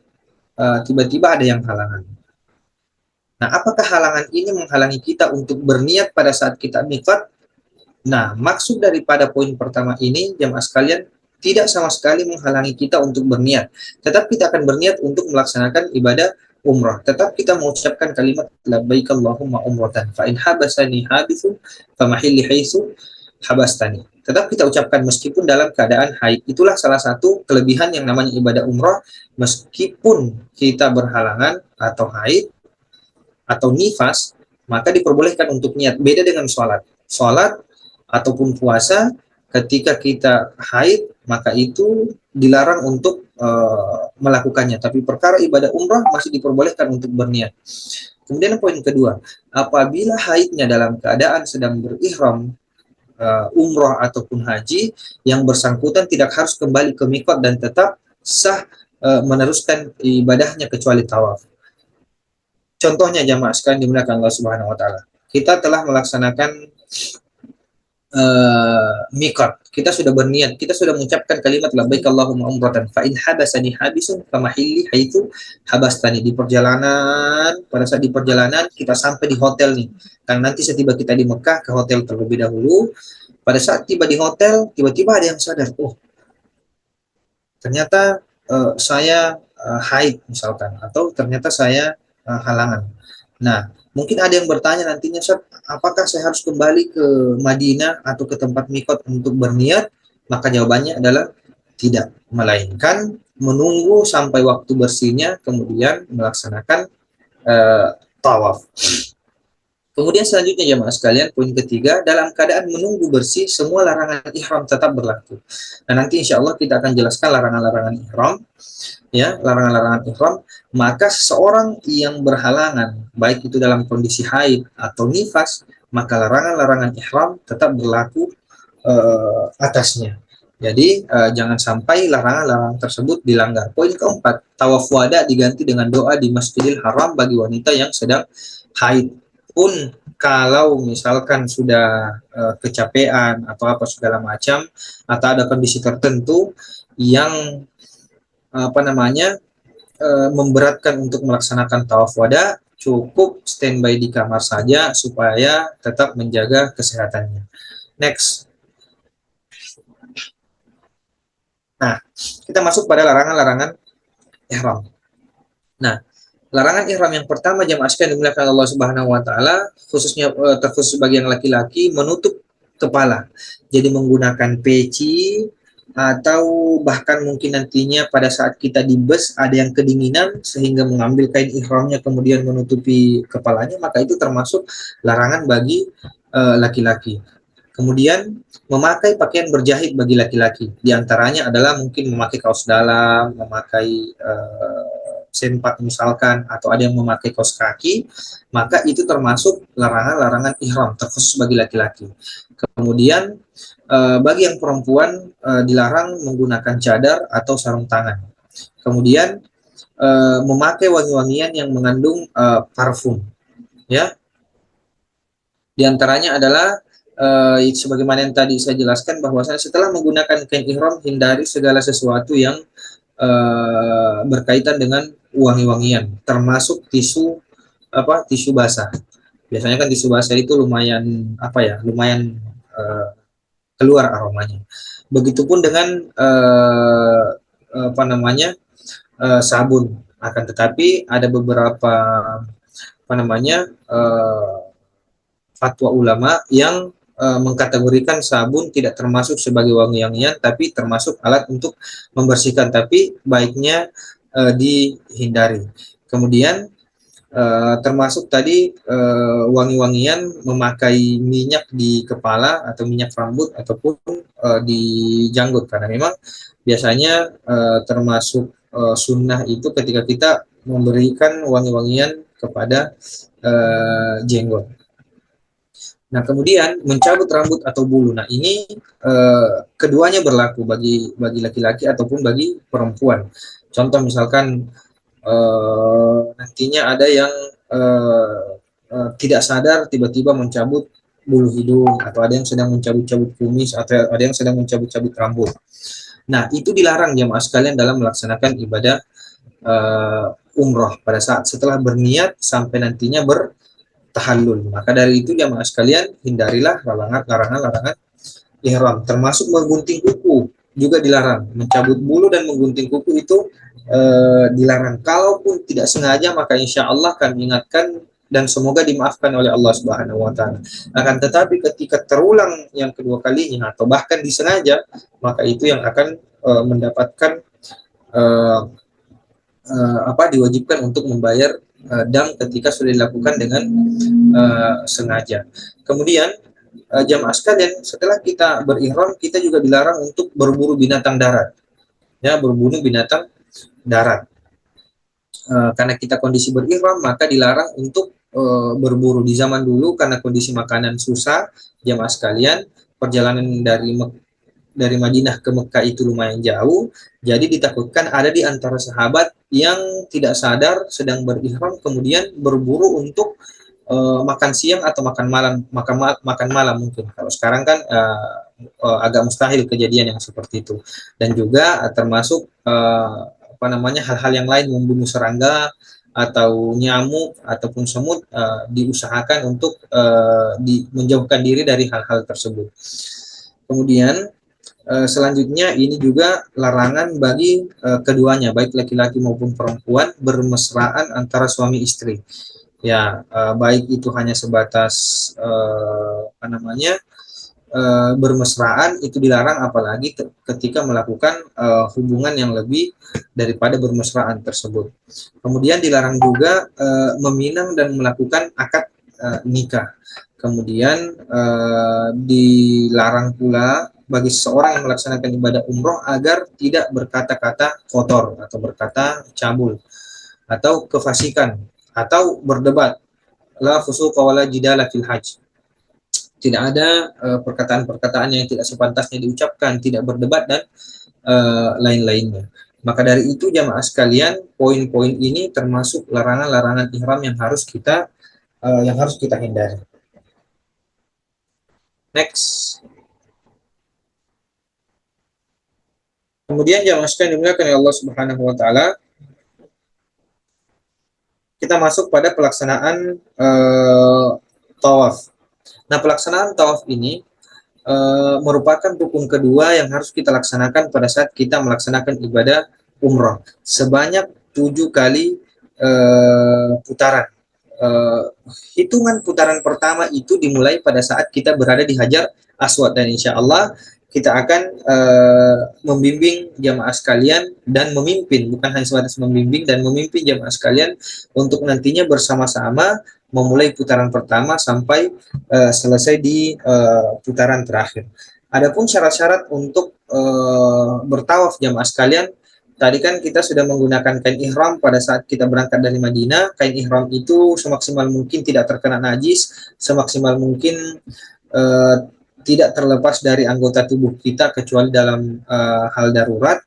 tiba-tiba ada yang halangan. Nah, apakah halangan ini menghalangi kita untuk berniat pada saat kita miqat? Nah, maksud daripada poin pertama ini, jamaah sekalian, tidak sama sekali menghalangi kita untuk berniat. Tetap kita akan berniat untuk melaksanakan ibadah umrah. Tetap kita mengucapkan kalimat labbaik Allahumma umratan fa in habasani habisun fa mahilli haitsu habastani. Tetap kita ucapkan meskipun dalam keadaan haid. Itulah salah satu kelebihan yang namanya ibadah umrah, meskipun kita berhalangan atau haid atau nifas, maka diperbolehkan untuk niat. Beda dengan sholat. Sholat ataupun puasa, ketika kita haid, maka itu dilarang untuk melakukannya. Tapi perkara ibadah umrah masih diperbolehkan untuk berniat. Kemudian poin kedua, apabila haidnya dalam keadaan sedang berihram, umrah ataupun haji, yang bersangkutan tidak harus kembali ke miqat dan tetap sah meneruskan ibadahnya kecuali tawaf. Contohnya jamaah sekalian dimuliakan Allah Subhanahu wa taala. Kita telah melaksanakan miqat. Kita sudah berniat, kita sudah mengucapkan kalimat labbaik Allahumma umratan fa in habasani habisun fa mahilli haitsu habastani. Di perjalanan, pada saat di perjalanan kita sampai di hotel nih. Kan nanti setiba kita di Mekah, ke hotel terlebih dahulu. Pada saat tiba di hotel, tiba-tiba ada yang sadar, oh ternyata saya haid misalkan, atau ternyata saya halangan. Nah, mungkin ada yang bertanya nantinya, Ustaz, apakah saya harus kembali ke Madinah atau ke tempat miqat untuk berniat? Maka jawabannya adalah tidak, melainkan menunggu sampai waktu bersihnya, kemudian melaksanakan tawaf. Kemudian selanjutnya jemaah sekalian, poin ketiga, dalam keadaan menunggu bersih, semua larangan ihram tetap berlaku. Nah, nanti insya Allah kita akan jelaskan larangan-larangan ihram, ya, larangan-larangan ihram. Maka seseorang yang berhalangan, baik itu dalam kondisi haid atau nifas, maka larangan-larangan ihram tetap berlaku atasnya. Jadi jangan sampai larangan-larangan tersebut dilanggar. Poin keempat, tawaf wada diganti dengan doa di Masjidil Haram bagi wanita yang sedang haid. Pun kalau misalkan sudah kecapean atau apa segala macam, atau ada kondisi tertentu yang memberatkan untuk melaksanakan tawaf wada, cukup standby di kamar saja supaya tetap menjaga kesehatannya. Next. Nah, kita masuk pada larangan-larangan ihram. Nah, larangan ihram yang pertama jamaah sekalian dimuliakan Allah Subhanahu wa taala, khususnya terkhusus bagi yang laki-laki, menutup kepala. Jadi menggunakan peci, atau bahkan mungkin nantinya pada saat kita di bus ada yang kedinginan sehingga mengambil kain ihramnya kemudian menutupi kepalanya, maka itu termasuk larangan bagi laki-laki. Kemudian memakai pakaian berjahit bagi laki-laki, diantaranya adalah mungkin memakai kaos dalam, memakai sempak misalkan, atau ada yang memakai kaos kaki, maka itu termasuk larangan-larangan ihram terkhusus bagi laki-laki. Kemudian bagi yang perempuan dilarang menggunakan cadar atau sarung tangan. Kemudian memakai wangi-wangian yang mengandung parfum, ya. Di antaranya adalah sebagaimana yang tadi saya jelaskan, bahwasanya setelah menggunakan kain ihram, hindari segala sesuatu yang berkaitan dengan wangi-wangian, termasuk tisu basah. Biasanya kan tisu basah itu lumayan lumayan keluar aromanya. Begitupun dengan apa namanya sabun. Akan tetapi ada beberapa apa namanya fatwa ulama yang mengkategorikan sabun tidak termasuk sebagai wangi-wangian, tapi termasuk alat untuk membersihkan, tapi baiknya dihindari. Kemudian termasuk tadi wangi-wangian memakai minyak di kepala atau minyak rambut ataupun di janggut, karena memang biasanya termasuk sunnah itu ketika kita memberikan wangi-wangian kepada jenggot. Nah, kemudian mencabut rambut atau bulu. Nah, ini keduanya berlaku bagi laki-laki ataupun bagi perempuan. Contoh misalkan nantinya ada yang tidak sadar tiba-tiba mencabut bulu hidung, atau ada yang sedang mencabut-cabut kumis, atau ada yang sedang mencabut-cabut rambut. Nah, itu dilarang jamaah sekalian dalam melaksanakan ibadah umroh pada saat setelah berniat sampai nantinya bertahallul. Maka dari itu jamaah sekalian, hindarilah larangan-larangan ihram, termasuk menggunting kuku juga dilarang. Mencabut bulu dan menggunting kuku itu dilarang. Kalaupun tidak sengaja, maka insya Allah kami ingatkan dan semoga dimaafkan oleh Allah Subhanahu wa Ta'ala. Akan tetapi ketika terulang yang kedua kalinya atau bahkan disengaja, maka itu yang akan mendapatkan diwajibkan untuk membayar dam ketika sudah dilakukan dengan sengaja. Kemudian jamaah sekalian, setelah kita berihram, kita juga dilarang untuk berburu binatang darat. Ya, berburu binatang darat. Karena kita kondisi berihram, maka dilarang untuk berburu. Di zaman dulu karena kondisi makanan susah, jamaah sekalian, perjalanan dari Madinah ke Mekah itu lumayan jauh, jadi ditakutkan ada di antara sahabat yang tidak sadar sedang berihram kemudian berburu untuk makan siang atau makan malam mungkin. Kalau sekarang kan agak mustahil kejadian yang seperti itu. Dan juga termasuk hal-hal yang lain, membunuh serangga atau nyamuk ataupun semut, diusahakan untuk menjauhkan diri dari hal-hal tersebut. Kemudian selanjutnya ini juga larangan bagi keduanya, baik laki-laki maupun perempuan, bermesraan antara suami istri. Ya, baik itu hanya sebatas bermesraan, itu dilarang, apalagi ketika melakukan hubungan yang lebih daripada bermesraan tersebut. Kemudian dilarang juga meminang dan melakukan akad nikah. Kemudian dilarang pula bagi seseorang yang melaksanakan ibadah umroh agar tidak berkata-kata kotor atau berkata cabul atau kefasikan atau berdebat. La fusuqa wala jidala fil hajj. Tidak ada perkataan-perkataan yang tidak sepantasnya diucapkan, tidak berdebat dan lain-lainnya. Maka dari itu jamaah sekalian, poin-poin ini termasuk larangan-larangan ihram yang harus kita hindari. Next. Kemudian jamaah sekalian dimuliakan oleh Allah Subhanahu wa Ta'ala, kita masuk pada pelaksanaan tawaf. Nah, pelaksanaan tawaf ini merupakan rukun kedua yang harus kita laksanakan pada saat kita melaksanakan ibadah umrah. Sebanyak 7 kali putaran. Hitungan putaran pertama itu dimulai pada saat kita berada di Hajar Aswad, dan insya Allah kita akan membimbing jamaah sekalian dan memimpin, bukan hanya sebatas membimbing dan memimpin jamaah sekalian untuk nantinya bersama-sama memulai putaran pertama sampai selesai di putaran terakhir. Adapun syarat-syarat untuk bertawaf jamaah sekalian, tadi kan kita sudah menggunakan kain ihram pada saat kita berangkat dari Madinah. Kain ihram itu semaksimal mungkin tidak terkena najis, semaksimal mungkin tidak terlepas dari anggota tubuh kita kecuali dalam hal darurat.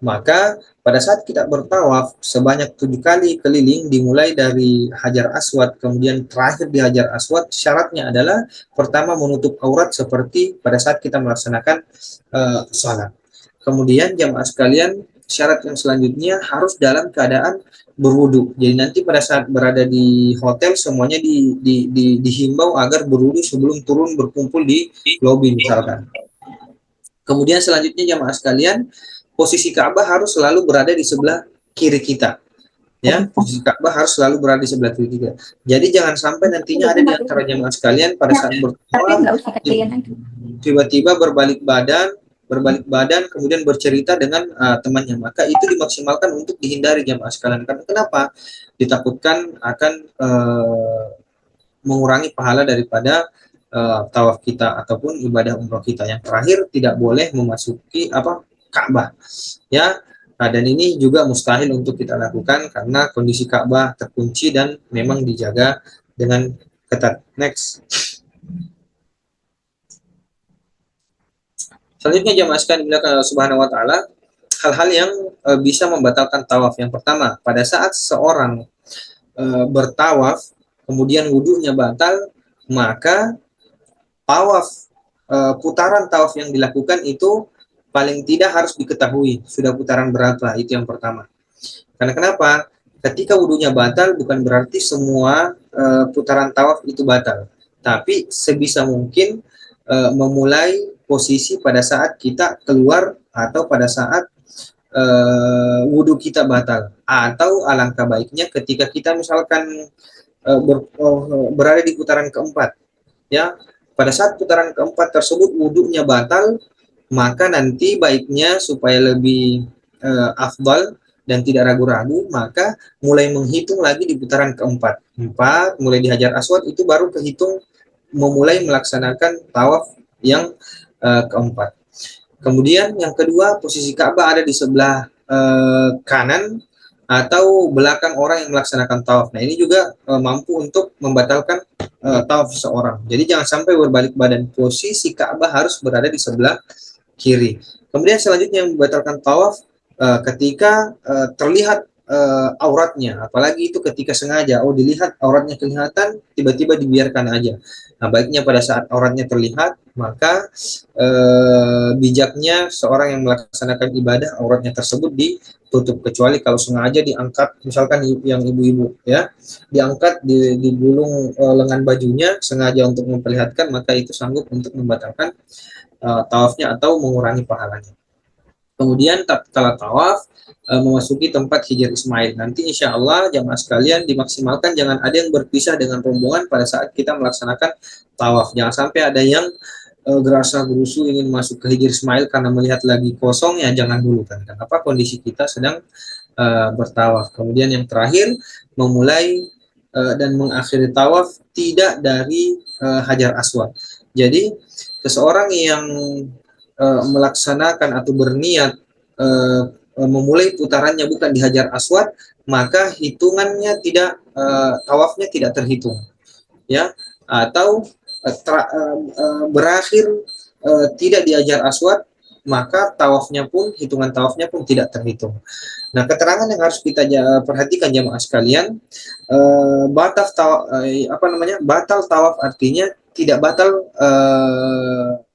Maka pada saat kita bertawaf sebanyak 7 kali keliling, dimulai dari Hajar Aswad kemudian terakhir di Hajar Aswad, syaratnya adalah pertama menutup aurat seperti pada saat kita melaksanakan salat. Kemudian jamaah sekalian, syarat yang selanjutnya harus dalam keadaan berwudu. Jadi nanti pada saat berada di hotel semuanya dihimbau agar berwudu sebelum turun berkumpul di lobi misalkan. Kemudian selanjutnya jamaah sekalian, posisi Ka'bah harus selalu berada di sebelah kiri kita. Ya, posisi Ka'bah harus selalu berada di sebelah kiri kita. Jadi jangan sampai nantinya ada di antara jamaah sekalian pada saat
Tapi
bertawaf
nggak usah kecilin aja.
tiba-tiba berbalik badan kemudian bercerita dengan temannya, maka itu dimaksimalkan untuk dihindari jamaah sekalian. Karena kenapa? Ditakutkan akan mengurangi pahala daripada tawaf kita ataupun ibadah umroh kita. Yang terakhir, tidak boleh memasuki Ka'bah, ya. Nah, dan ini juga mustahil untuk kita lakukan karena kondisi Ka'bah terkunci dan memang dijaga dengan ketat. Next. Selanjutnya jamaah sekalian dimuliakan Allah Subhanahu wa taala, hal-hal yang bisa membatalkan tawaf. Yang pertama, pada saat seorang bertawaf kemudian wudunya batal, maka tawaf putaran tawaf yang dilakukan itu paling tidak harus diketahui sudah putaran berapa, itu yang pertama. Karena kenapa? Ketika wudunya batal bukan berarti semua putaran tawaf itu batal, tapi sebisa mungkin memulai posisi pada saat kita keluar atau pada saat wudhu kita batal, atau alangkah baiknya ketika kita misalkan berada di putaran keempat, ya, pada saat putaran keempat tersebut wudhunya batal, maka nanti baiknya supaya lebih afdal dan tidak ragu-ragu, maka mulai menghitung lagi di putaran keempat. Mulai di Hajar Aswad itu baru kehitung memulai melaksanakan tawaf yang keempat. Kemudian yang kedua, posisi Ka'bah ada di sebelah kanan atau belakang orang yang melaksanakan tawaf. Nah, ini juga mampu untuk membatalkan tawaf seseorang. Jadi jangan sampai berbalik badan. Posisi Ka'bah harus berada di sebelah kiri. Kemudian selanjutnya yang membatalkan tawaf ketika terlihat auratnya, apalagi itu ketika sengaja, dilihat auratnya kelihatan, tiba-tiba dibiarkan aja. Nah, baiknya pada saat auratnya terlihat, maka bijaknya seorang yang melaksanakan ibadah auratnya tersebut ditutup, kecuali kalau sengaja diangkat, misalkan yang ibu-ibu, ya, diangkat di gulung lengan bajunya sengaja untuk memperlihatkan, maka itu sanggup untuk membatalkan tawafnya atau mengurangi pahalanya. Kemudian tatkala tawaf memasuki tempat Hijr Ismail, nanti insya Allah jamaah sekalian dimaksimalkan jangan ada yang berpisah dengan rombongan pada saat kita melaksanakan tawaf. Jangan sampai ada yang gerasa gerusu ingin masuk ke Hijr Ismail karena melihat lagi kosong, ya jangan dulu kan. Kenapa? Kondisi kita sedang bertawaf. Kemudian yang terakhir, memulai dan mengakhiri tawaf tidak dari Hajar Aswad. Jadi seseorang yang melaksanakan atau berniat memulai putarannya bukan di Hajar Aswad, maka hitungannya tidak tawafnya tidak terhitung, ya, atau berakhir tidak di Hajar Aswad, maka hitungan tawafnya pun tidak terhitung. Nah, keterangan yang harus kita perhatikan jamaah sekalian, batal tawaf artinya tidak batal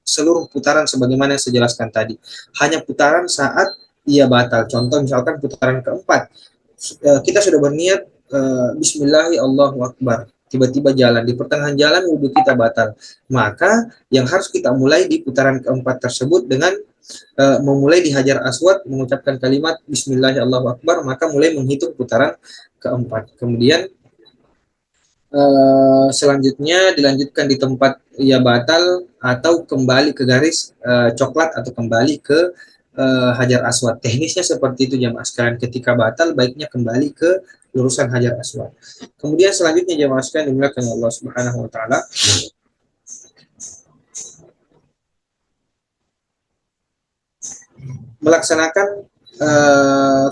seluruh putaran sebagaimana yang saya jelaskan tadi. Hanya putaran saat ia batal. Contoh misalkan putaran keempat, kita sudah berniat Bismillahi Allahu Akbar, tiba-tiba jalan, di pertengahan jalan wudhu kita batal, maka yang harus kita mulai di putaran keempat tersebut dengan memulai di Hajar Aswad, mengucapkan kalimat Bismillahi Allahu Akbar, maka mulai menghitung putaran keempat. Kemudian selanjutnya dilanjutkan di tempat ia batal atau kembali ke garis coklat atau kembali ke Hajar Aswad. Teknisnya seperti itu jamaah sekalian, ketika batal baiknya kembali ke lurusan Hajar Aswad. Kemudian selanjutnya jamaah sekalian dimuliakan Allah Subhanahu wa taala, melaksanakan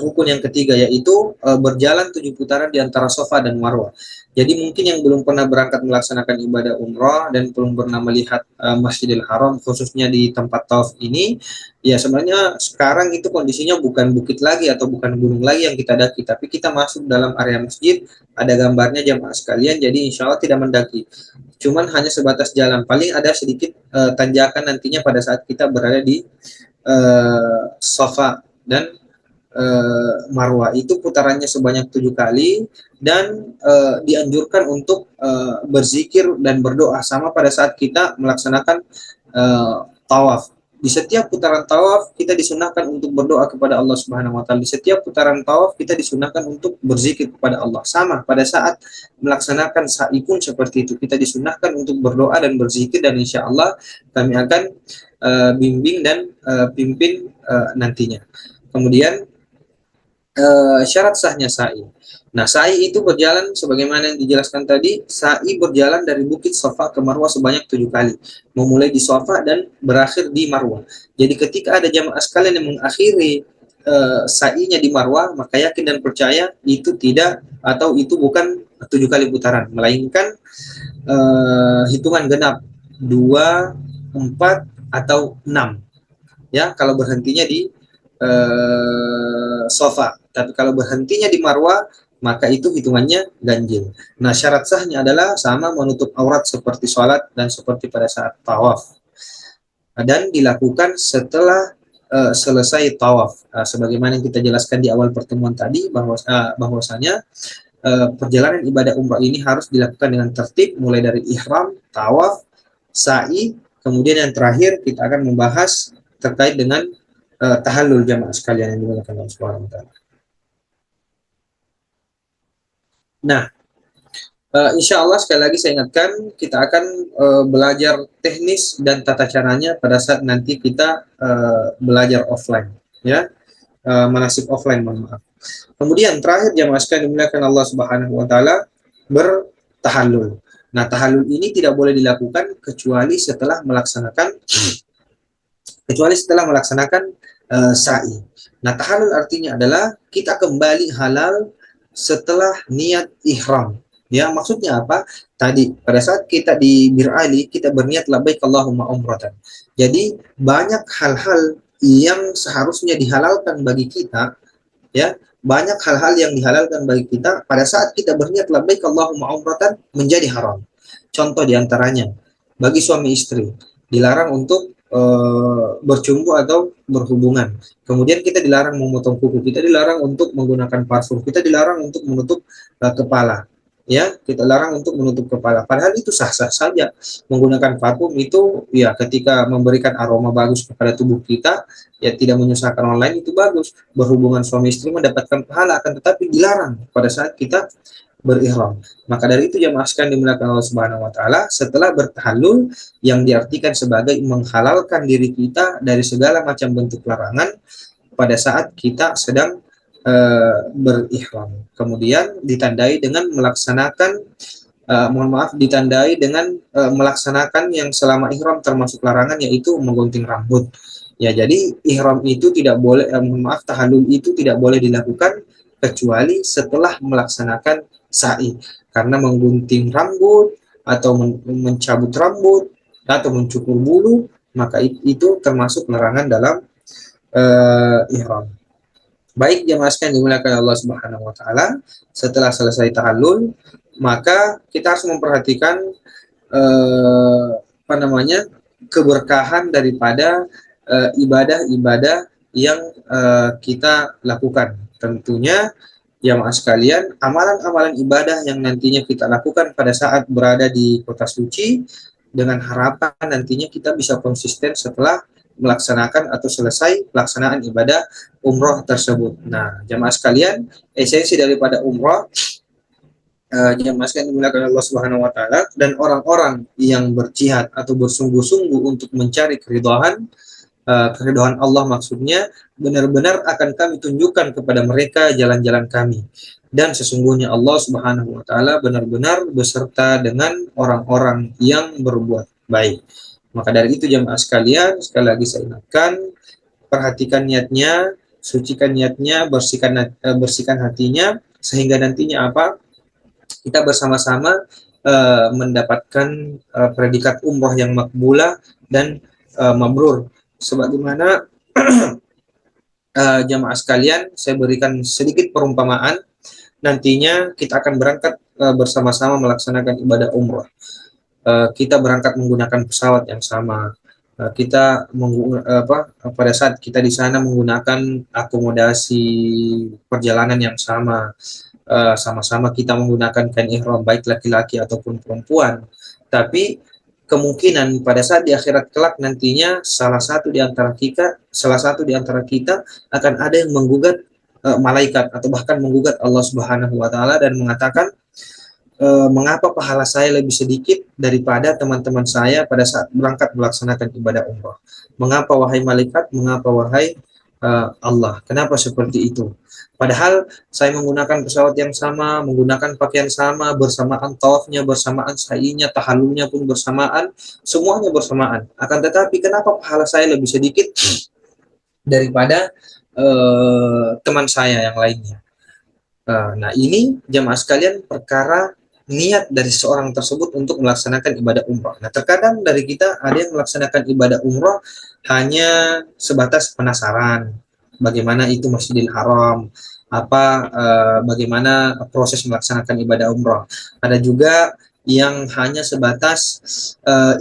rukun yang ketiga, yaitu berjalan 7 putaran di antara Safa dan Marwah. Jadi mungkin yang belum pernah berangkat melaksanakan ibadah umrah dan belum pernah melihat Masjidil Haram khususnya di tempat tawaf ini, ya sebenarnya sekarang itu kondisinya bukan bukit lagi atau bukan gunung lagi yang kita daki, tapi kita masuk dalam area masjid, ada gambarnya jamaah sekalian, jadi insya Allah tidak mendaki, cuman hanya sebatas jalan, paling ada sedikit tanjakan nantinya pada saat kita berada di Safa dan Marwah. Itu putarannya sebanyak 7 kali dan dianjurkan untuk berzikir dan berdoa sama pada saat kita melaksanakan tawaf, Di setiap putaran tawaf kita disunahkan untuk berdoa kepada Allah Subhanahu wa taala. Di setiap putaran tawaf kita disunahkan untuk berzikir kepada Allah. Sama pada saat melaksanakan sa'i pun seperti itu. Kita disunahkan untuk berdoa dan berzikir, dan insya Allah kami akan bimbing dan pimpin nantinya. Kemudian syarat sahnya sa'i. Nah, sa'i itu berjalan sebagaimana yang dijelaskan tadi. Sa'i berjalan dari Bukit Safa ke Marwah sebanyak 7 kali, memulai di Safa dan berakhir di Marwah. Jadi ketika ada jamaah sekalian yang mengakhiri sa'inya di Marwah, maka yakin dan percaya itu tidak, atau itu bukan 7 kali putaran, melainkan hitungan genap 2, 4, atau 6. Ya, kalau berhentinya di Safa. Tapi kalau berhentinya di Marwah, maka itu hitungannya ganjil. Nah, syarat sahnya adalah sama, menutup aurat seperti sholat dan seperti pada saat tawaf. Dan dilakukan setelah selesai tawaf. Sebagaimana yang kita jelaskan di awal pertemuan tadi, bahwasanya perjalanan ibadah umrah ini harus dilakukan dengan tertib, mulai dari ihram, tawaf, sa'i, kemudian yang terakhir kita akan membahas terkait dengan tahallul jamaah sekalian yang dimuliakan Allah Subhanahu wa taala. Nah, insya Allah sekali lagi saya ingatkan, kita akan belajar teknis dan tata caranya pada saat nanti kita belajar offline, ya, manasik offline, mohon maaf. Kemudian terakhir jamaah sekalian dimuliakan Allah Subhanahu wa taala, bertahallul. Nah, tahallul ini tidak boleh dilakukan kecuali setelah melaksanakan sa'i. Nah, tahallul artinya adalah kita kembali halal setelah niat ihram. Ya, maksudnya apa? Tadi pada saat kita di Bir Ali, kita berniat labbaik Allahumma umratan. Jadi banyak hal-hal yang seharusnya dihalalkan bagi kita, ya, banyak hal-hal yang dihalalkan bagi kita pada saat kita berniat labbaik Allahumma umratan menjadi haram. Contoh diantaranya, bagi suami istri dilarang untuk bercumbu atau berhubungan. Kemudian kita dilarang memotong kuku, kita dilarang untuk menggunakan parfum, kita dilarang untuk menutup kepala. Ya, kita larang untuk menutup kepala. Padahal itu sah-sah saja. Menggunakan parfum itu ya ketika memberikan aroma bagus kepada tubuh kita, ya tidak menyusahkan orang lain, itu bagus. Berhubungan suami istri mendapatkan pahala, akan tetapi dilarang pada saat kita berihram. Maka dari itu jamaah sekalian dimuliakan Allah Subhanahu wa taala, setelah bertahallul yang diartikan sebagai menghalalkan diri kita dari segala macam bentuk larangan pada saat kita sedang berihram. Kemudian ditandai dengan melaksanakan melaksanakan yang selama ihram termasuk larangan, yaitu menggunting rambut. Ya, jadi ihram itu tidak boleh, tahallul itu tidak boleh dilakukan kecuali setelah melaksanakan sa'i. Karena menggunting rambut atau mencabut rambut atau mencukur bulu, maka itu termasuk larangan dalam ihram. Baik jamaah sekalian dimuliakan Allah Subhanahu wa taala, setelah selesai tahallul, maka kita harus memperhatikan keberkahan daripada ibadah-ibadah yang kita lakukan. Tentunya jamaah sekalian, amalan-amalan ibadah yang nantinya kita lakukan pada saat berada di kota suci, dengan harapan nantinya kita bisa konsisten setelah melaksanakan atau selesai pelaksanaan ibadah umroh tersebut. Nah, jamaah sekalian, esensi daripada umroh, jamaah sekalian dimuliakan Allah Subhanahu wa taala, dan orang-orang yang berjihad atau bersungguh-sungguh untuk mencari keridhaan Allah, maksudnya benar-benar akan kami tunjukkan kepada mereka jalan-jalan kami, dan sesungguhnya Allah Subhanahu wa taala benar-benar beserta dengan orang-orang yang berbuat baik. Maka dari itu jamaah sekalian, sekali lagi saya ingatkan, perhatikan niatnya, sucikan niatnya, bersihkan hatinya, sehingga nantinya apa? Kita bersama-sama mendapatkan predikat umroh yang makbulah dan mabrur. Sebagaimana jamaah sekalian, saya berikan sedikit perumpamaan. Nantinya kita akan berangkat bersama-sama melaksanakan ibadah umroh. Kita berangkat menggunakan pesawat yang sama. Pada saat kita di sana menggunakan akomodasi perjalanan yang sama. Sama-sama kita menggunakan kain ihram, baik laki-laki ataupun perempuan. Tapi kemungkinan pada saat di akhirat kelak nantinya salah satu di antara kita akan ada yang menggugat malaikat atau bahkan menggugat Allah Subhanahu wa taala dan mengatakan, mengapa pahala saya lebih sedikit daripada teman-teman saya pada saat berangkat melaksanakan ibadah umrah? Mengapa wahai malaikat? Mengapa wahai Allah? Kenapa seperti itu? Padahal saya menggunakan pesawat yang sama, menggunakan pakaian sama, bersamaan tawafnya, bersamaan sa'inya, tahallulnya pun bersamaan, semuanya bersamaan. Akan tetapi kenapa pahala saya lebih sedikit daripada teman saya yang lainnya? Nah, ini jamaah sekalian perkara niat dari seorang tersebut untuk melaksanakan ibadah umrah. Nah, terkadang dari kita ada yang melaksanakan ibadah umrah hanya sebatas penasaran bagaimana itu Masjidil Haram, bagaimana proses melaksanakan ibadah umrah. Ada juga yang hanya sebatas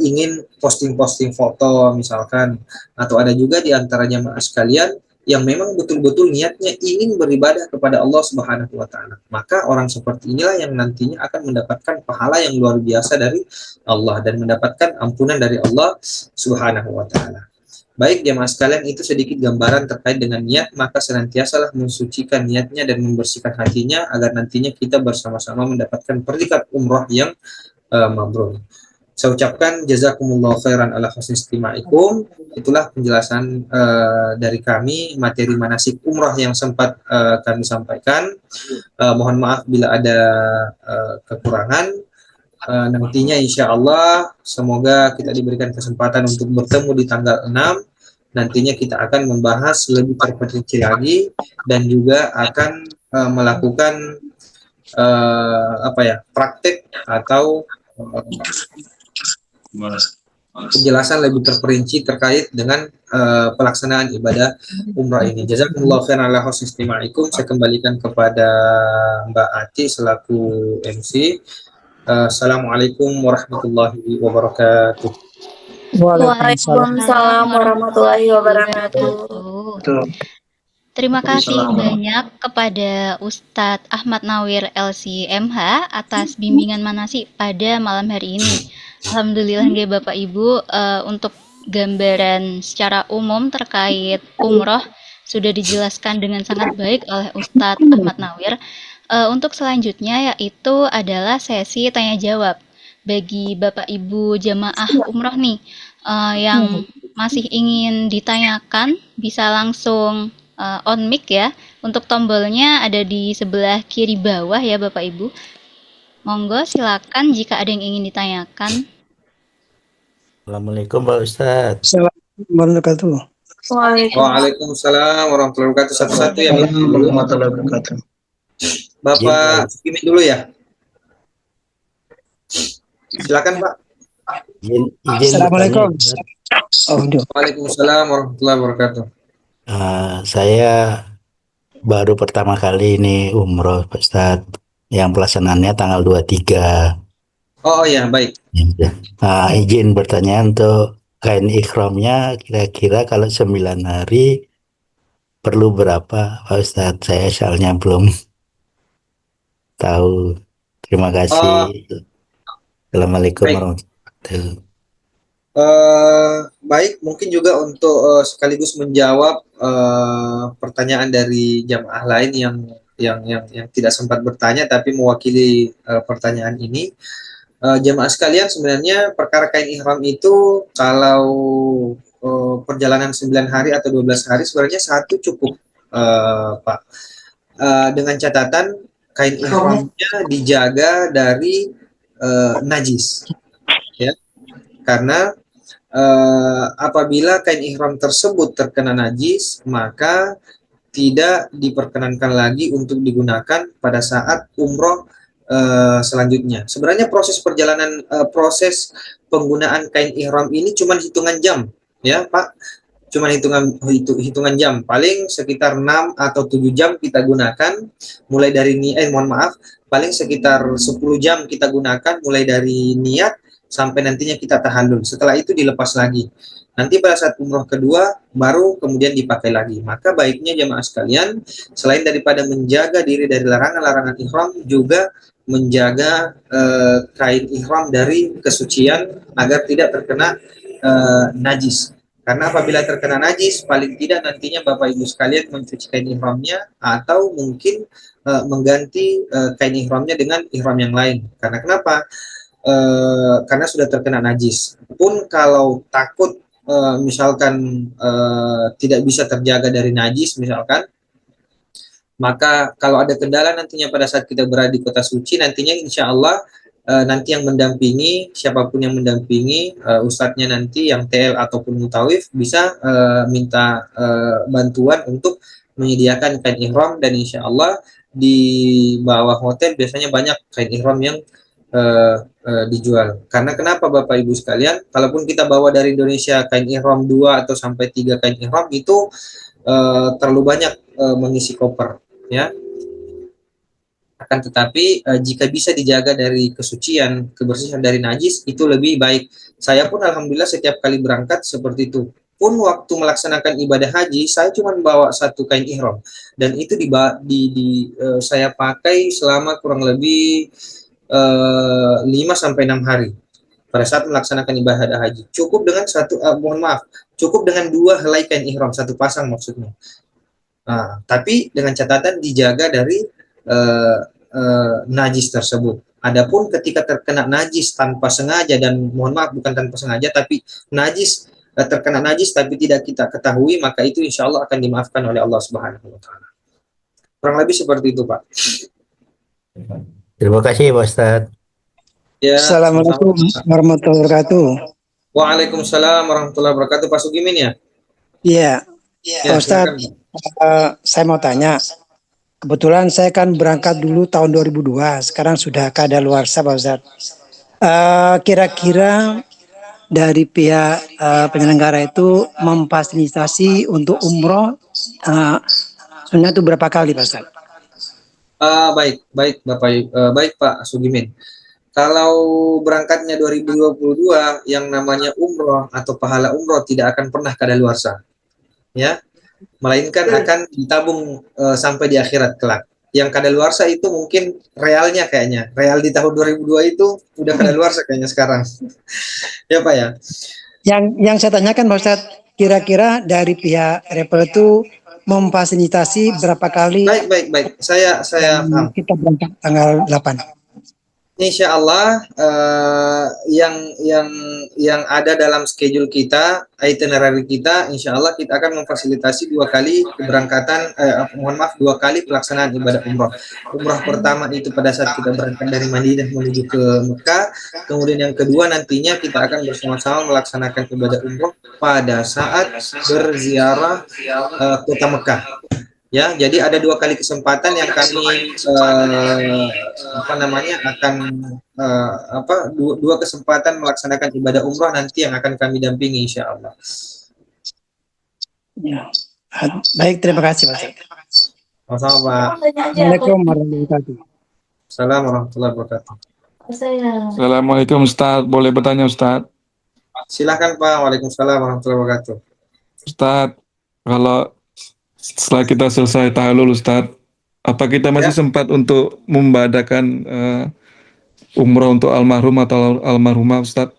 ingin posting-posting foto misalkan, atau ada juga di antara jamaah sekalian yang memang betul-betul niatnya ingin beribadah kepada Allah Subhanahu wa taala. Maka orang seperti inilah yang nantinya akan mendapatkan pahala yang luar biasa dari Allah dan mendapatkan ampunan dari Allah Subhanahu wa taala. Baik jemaah sekalian, itu sedikit gambaran terkait dengan niat, maka senantiasalah mensucikan niatnya dan membersihkan hatinya agar nantinya kita bersama-sama mendapatkan predikat umrah yang mabrur. Saya ucapkan jazakumullah khairan ala husni istima'ikum. Itulah penjelasan dari kami materi manasik umrah yang sempat kami sampaikan. Mohon maaf bila ada kekurangan. Nantinya insya Allah semoga kita diberikan kesempatan untuk bertemu di tanggal 6. Nantinya kita akan membahas lebih terperinci lagi dan juga akan melakukan praktek atau penjelasan lebih terperinci terkait dengan pelaksanaan ibadah umrah ini. Jazakumullah khairan ala husni istima'ikum. Saya kembalikan kepada Mbak Ati selaku MC. Assalamualaikum warahmatullahi wabarakatuh.
Waalaikumsalam warahmatullahi wabarakatuh.
Terima kasih banyak kepada Ustadz Ahmad Nawir LC.MH atas bimbingan manasik pada malam hari ini. Alhamdulillah nggih Bapak Ibu, untuk gambaran secara umum terkait umroh sudah dijelaskan dengan sangat baik oleh Ustadz Ahmad Nawir. Untuk selanjutnya yaitu adalah sesi tanya jawab bagi Bapak Ibu jamaah umroh nih yang masih ingin ditanyakan bisa langsung on mic ya. Untuk tombolnya ada di sebelah kiri bawah ya Bapak Ibu. Monggo silakan jika ada yang ingin ditanyakan.
Assalamualaikum Pak Ustadz.
Assalamualaikum warahmatullahi wabarakatuh.
Waalaikumsalam warahmatullahi wabarakatuh. Satu-satu ya
Warahmatullahi wabarakatuh.
Bapak Kimin dulu ya. Silakan Pak.
Izin
Assalamualaikum.
bertanya,
Waalaikumsalam warahmatullahi wabarakatuh.
saya baru pertama kali ini umroh Pak Ustadz, yang pelaksanaannya tanggal 23.
Oh ya, baik.
Izin bertanya untuk kain ikhramnya kira-kira kalau 9 hari perlu berapa Pak Ustadz? Saya soalnya belum tahu. Terima kasih. Assalamualaikum
Baik.
warahmatullahi wabarakatuh.
Baik, mungkin juga untuk sekaligus menjawab pertanyaan dari jamaah lain yang tidak sempat bertanya tapi mewakili pertanyaan ini. Jamaah sekalian, sebenarnya perkara kain ihram itu kalau perjalanan 9 hari atau 12 hari sebenarnya satu cukup, Pak. Dengan catatan kain ihramnya dijaga dari najis, ya. Karena apabila kain ihram tersebut terkena najis, maka tidak diperkenankan lagi untuk digunakan pada saat umroh selanjutnya. Sebenarnya proses perjalanan, proses penggunaan kain ihram ini cuma hitungan jam, ya Pak. Cuma hitungan jam, paling sekitar 6 atau 7 jam kita gunakan mulai dari paling sekitar 10 jam kita gunakan mulai dari niat sampai nantinya kita tahallul. Setelah itu dilepas lagi. Nanti pada saat umroh kedua baru kemudian dipakai lagi. Maka baiknya jamaah sekalian, selain daripada menjaga diri dari larangan-larangan ihram, juga menjaga kain ihram dari kesucian agar tidak terkena najis. Karena apabila terkena najis, paling tidak nantinya Bapak Ibu sekalian mencuci kain ihramnya atau mungkin mengganti kain ihramnya dengan ihram yang lain. Karena kenapa? Karena sudah terkena najis. Pun kalau takut misalkan tidak bisa terjaga dari najis misalkan, maka kalau ada kendala nantinya pada saat kita berada di kota suci, nantinya insya Allah nanti yang mendampingi, siapapun yang mendampingi, ustadznya nanti yang TL ataupun mutawif bisa minta bantuan untuk menyediakan kain ihram, dan insya Allah di bawah hotel biasanya banyak kain ihram yang dijual. Karena kenapa Bapak Ibu sekalian, kalaupun kita bawa dari Indonesia kain ihram 2 atau sampai 3 kain ihram itu terlalu banyak mengisi koper, ya. Akan tetapi jika bisa dijaga dari kesucian, kebersihan dari najis, itu lebih baik. Saya pun alhamdulillah setiap kali berangkat seperti itu. Pun waktu melaksanakan ibadah haji, saya cuma bawa 1 kain ihram, dan itu saya pakai selama kurang lebih 5-6 hari pada saat melaksanakan ibadah haji. Cukup dengan cukup dengan 2 helai kain ihram, 1 pasang maksudnya. Nah, tapi dengan catatan dijaga dari najis tersebut. Adapun ketika terkena najis tanpa sengaja, dan mohon maaf bukan tanpa sengaja, tapi najis terkena najis tapi tidak kita ketahui, maka itu insya Allah akan dimaafkan oleh Allah Subhanahu wa Ta'ala. Kurang lebih seperti itu, Pak.
Terima kasih Pak Ustadz.
Ya,
Assalamualaikum warahmatullahi wabarakatuh.
Waalaikumsalam warahmatullahi wabarakatuh. Pak Sugimin ya?
Iya,
Ya,
Pak Ustadz,
silakan.
saya mau tanya. Kebetulan saya kan berangkat dulu tahun 2002, sekarang sudah kadaluarsa Pak Ustadz. Kira-kira dari pihak penyelenggara itu memfasilitasi untuk umroh, sebenarnya itu berapa kali Pak Ustadz?
Baik Pak Sugimin. Kalau berangkatnya 2022, yang namanya umroh atau pahala umroh tidak akan pernah kadaluarsa, ya, melainkan akan ditabung sampai di akhirat kelak. Yang kadaluarsa itu mungkin realnya, kayaknya real di tahun 2002 itu udah kadaluarsa kayaknya sekarang. Ya Pak ya.
Yang saya tanyakan Pak Ustadz, kira-kira dari pihak travel itu memfasilitasi berapa kali?
Baik. Saya paham.
Kita berangkat tanggal 8.
Insya Allah yang ada dalam schedule kita, itinerary kita, insya Allah kita akan memfasilitasi 2 kali keberangkatan, 2 kali pelaksanaan ibadah umroh. Umroh pertama itu pada saat kita berangkat dari Madinah menuju ke Mekah, kemudian yang kedua nantinya kita akan bersama-sama melaksanakan ibadah umroh pada saat berziarah kota Mekah. Ya, jadi ada 2 kali kesempatan yang kami dua kesempatan melaksanakan ibadah umrah nanti yang akan kami dampingi insya Allah.
Ya. Baik, terima kasih Pak Ustadz.
Sama-sama Pak.
Assalamualaikum warahmatullahi wabarakatuh.
Assalamualaikum warahmatullahi wabarakatuh.
Assalamualaikum Ustadz, boleh bertanya Ustadz?
Silakan Pak. Waalaikumsalam warahmatullahi wabarakatuh.
Ustadz, kalau setelah kita selesai tahallul Ustadz, apa kita masih sempat untuk membadakan umroh untuk almarhum atau almarhumah Ustadz?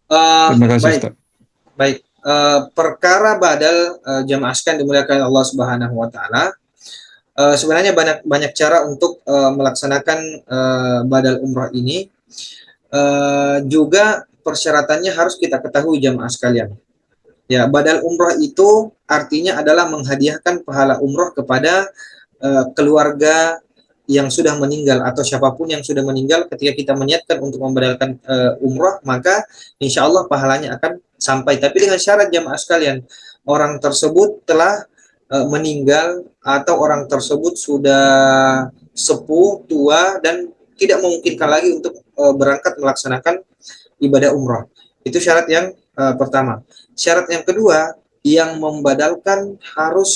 Terima kasih Ustadz.
Baik. Perkara badal jamaah sekalian dimuliakan Allah Subhanahu wa Ta'ala, sebenarnya banyak cara untuk melaksanakan badal umroh ini. Juga persyaratannya harus kita ketahui jamaah sekalian. Ya, badal umroh itu artinya adalah menghadiahkan pahala umroh kepada keluarga yang sudah meninggal atau siapapun yang sudah meninggal. Ketika kita meniatkan untuk membadalkan umroh, maka insya Allah pahalanya akan sampai. Tapi dengan syarat jamaah sekalian, orang tersebut telah meninggal atau orang tersebut sudah sepuh, tua, dan tidak memungkinkan lagi untuk berangkat melaksanakan ibadah umroh. Itu syarat yang pertama. Syarat yang kedua, yang membadalkan harus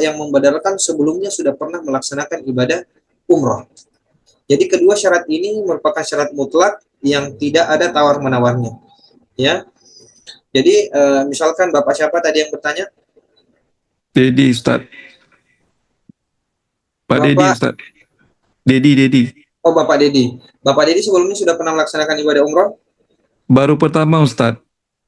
yang membadalkan sebelumnya sudah pernah melaksanakan ibadah umroh. Jadi kedua syarat ini merupakan syarat mutlak yang tidak ada tawar-menawarnya. Ya. Jadi misalkan Bapak siapa tadi yang bertanya?
Dedi Ustaz. Pak Dedi
Bapak,
Ustaz. Dedi.
oh Bapak Dedi. Bapak Dedi sebelumnya sudah pernah melaksanakan ibadah umroh?
Baru pertama Ustaz.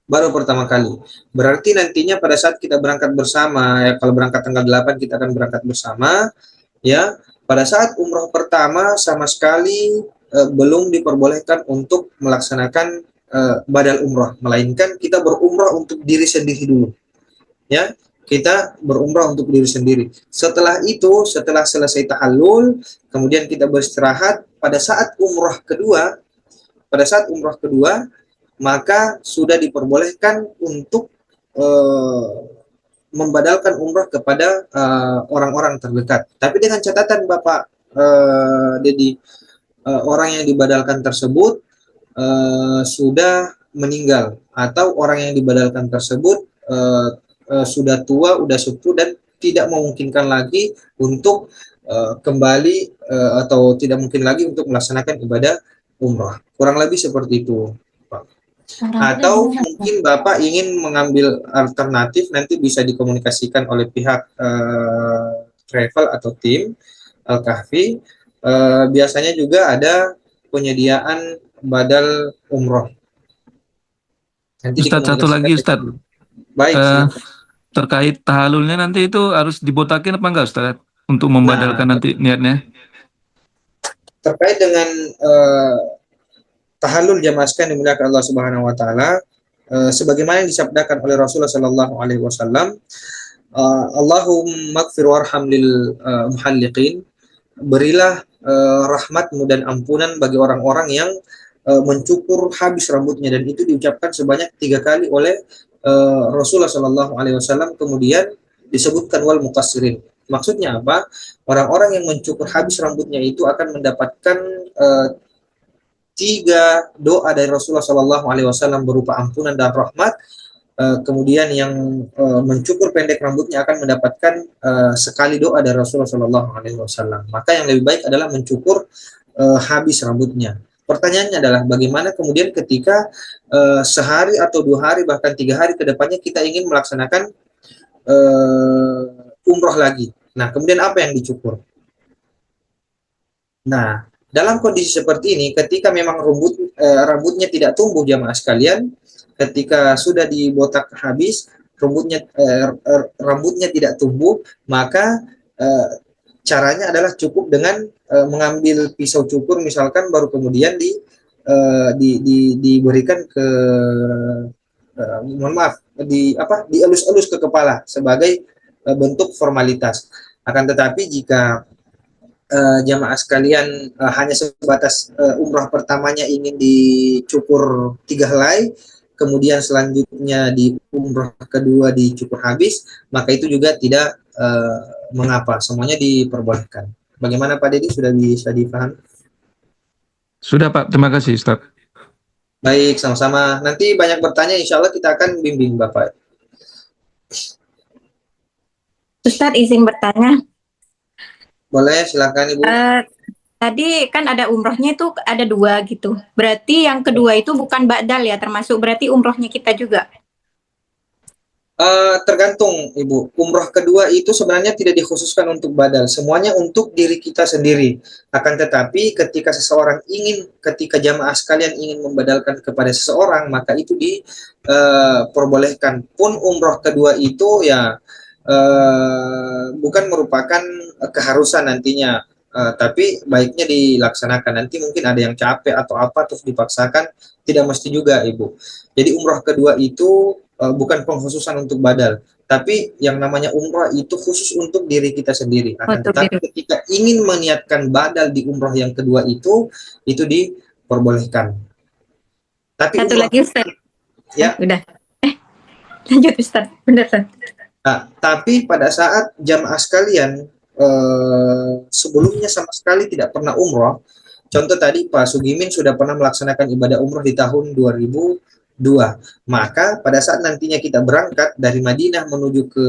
Baru pertama kali. Berarti nantinya pada saat kita berangkat bersama, ya kalau berangkat tanggal 8 kita akan berangkat bersama, ya. Pada saat umroh pertama sama sekali belum diperbolehkan untuk melaksanakan badal umroh, melainkan kita berumroh untuk diri sendiri dulu. Ya, kita berumrah untuk diri sendiri. Setelah itu, setelah selesai tahallul, kemudian kita beristirahat. Pada saat umrah kedua, maka sudah diperbolehkan untuk membadalkan umrah kepada orang-orang terdekat. Tapi dengan catatan Bapak Dedi, orang yang dibadalkan tersebut sudah meninggal, atau orang yang dibadalkan tersebut sudah tua, udah sepuh, dan tidak memungkinkan lagi untuk kembali atau tidak mungkin lagi untuk melaksanakan ibadah umrah. Kurang lebih seperti itu, Pak. Atau mungkin Bapak ingin mengambil alternatif, nanti bisa dikomunikasikan oleh pihak travel atau tim Al-Kahfi. Biasanya juga ada penyediaan badal umroh. Nanti
Ustaz, satu lagi Ustaz.
Baik,
Terkait tahalulnya nanti itu harus dibotakin apa enggak Ustaz? Untuk membadalkan nanti niatnya.
Terkait dengan tahallul jamaah sekalian dimuliakan Allah Subhanahu wa taala, sebagaimana yang disabdakan oleh Rasulullah sallallahu alaihi wasallam, Allahumma ighfir warham lil muhalliqin, berilah rahmatmu dan ampunan bagi orang-orang yang mencukur habis rambutnya, dan itu diucapkan sebanyak 3 kali oleh Rasulullah sallallahu alaihi wasallam. Kemudian disebutkan wal muqassirin. Maksudnya apa? Orang-orang yang mencukur habis rambutnya itu akan mendapatkan 3 doa dari Rasulullah sallallahu alaihi wasallam berupa ampunan dan rahmat. Kemudian yang mencukur pendek rambutnya akan mendapatkan sekali doa dari Rasulullah sallallahu alaihi wasallam. Maka yang lebih baik adalah mencukur habis rambutnya. Pertanyaannya adalah bagaimana kemudian ketika sehari atau 2 hari bahkan 3 hari ke depannya kita ingin melaksanakan umroh lagi. Nah, kemudian apa yang dicukur? Nah, dalam kondisi seperti ini, ketika memang rambutnya tidak tumbuh jamaah sekalian, ketika sudah dibotak habis, rambutnya tidak tumbuh, maka caranya adalah cukup dengan mengambil pisau cukur misalkan, baru kemudian diberikan ke dielus-elus ke kepala sebagai bentuk formalitas. Akan tetapi jika jamaah sekalian hanya sebatas umrah pertamanya ingin dicukur 3 helai, kemudian selanjutnya di umrah kedua dicukur habis, maka itu juga tidak mengapa, semuanya diperbolehkan. Bagaimana Pak Dedi, sudah bisa dipahami?
Sudah Pak, terima kasih Ustaz.
Baik, sama-sama. Nanti banyak bertanya, insya Allah kita akan bimbing Bapak.
Ustadz izin bertanya.
Boleh, silakan Ibu.
Tadi kan ada umrohnya itu ada 2 gitu. Berarti yang kedua itu bukan ba'dal ya, termasuk berarti umrohnya kita juga.
Tergantung Ibu. Umroh kedua itu sebenarnya tidak dikhususkan untuk badal, semuanya untuk diri kita sendiri. Akan tetapi ketika ketika jamaah sekalian ingin membadalkan kepada seseorang, maka itu diperbolehkan. Pun umroh kedua itu ya bukan merupakan keharusan nantinya, tapi baiknya dilaksanakan. Nanti mungkin ada yang capek atau apa terus dipaksakan, tidak mesti juga Ibu. Jadi umroh kedua itu bukan pengkhususan untuk badal, tapi yang namanya umrah itu khusus untuk diri kita sendiri. Akan tetapi ketika ingin meniatkan badal di umrah yang kedua itu diperbolehkan. Tapi
satu lagi Ustaz.
Ya.
Udah. Lanjut Ustaz. Benar Ustaz.
Nah, tapi pada saat jamaah sekalian sebelumnya sama sekali tidak pernah umrah, contoh tadi Pak Sugimin sudah pernah melaksanakan ibadah umrah di tahun 2012, dua. Maka pada saat nantinya kita berangkat dari Madinah menuju ke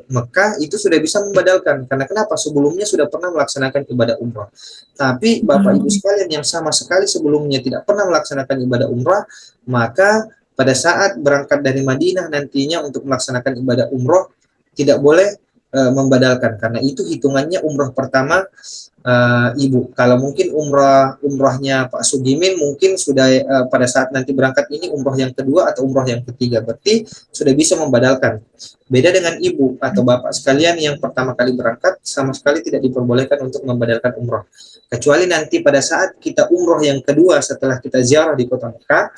Mekah itu sudah bisa membadalkan. Karena kenapa? Sebelumnya sudah pernah melaksanakan ibadah umrah. Tapi Bapak Ibu sekalian yang sama sekali sebelumnya tidak pernah melaksanakan ibadah umrah, maka pada saat berangkat dari Madinah nantinya untuk melaksanakan ibadah umrah tidak boleh membadalkan, karena itu hitungannya umrah pertama Ibu. Kalau mungkin umrahnya Pak Sugimin mungkin sudah pada saat nanti berangkat ini umrah yang kedua atau umrah yang ketiga, berarti sudah bisa membadalkan. Beda dengan Ibu atau Bapak sekalian yang pertama kali berangkat sama sekali tidak diperbolehkan untuk membadalkan umrah. Kecuali nanti pada saat kita umrah yang kedua setelah kita ziarah di kota Mekah,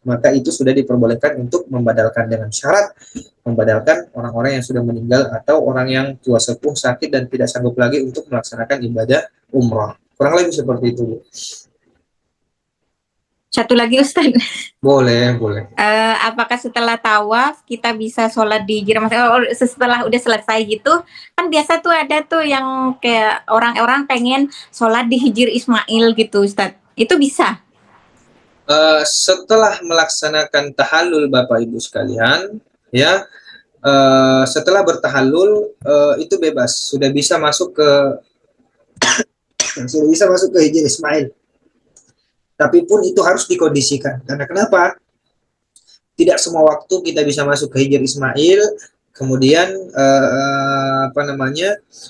maka itu sudah diperbolehkan untuk membadalkan dengan syarat membadalkan orang-orang yang sudah meninggal atau orang yang tua sepuh, sakit dan tidak sanggup lagi untuk melaksanakan ibadah umrah. Kurang lebih seperti itu, Bu.
Satu lagi Ustaz.
Boleh.
Apakah setelah tawaf kita bisa sholat di Hijr? Setelah udah selesai gitu, kan biasa tuh ada tuh yang kayak orang-orang pengen sholat di Hijr Ismail gitu Ustaz. Itu bisa?
Setelah melaksanakan tahallul Bapak Ibu sekalian, ya, setelah bertahallul itu bebas, sudah bisa masuk ke Hijr Ismail. Tapi pun itu harus dikondisikan. Karena kenapa? Tidak semua waktu kita bisa masuk ke Hijr Ismail. Kemudian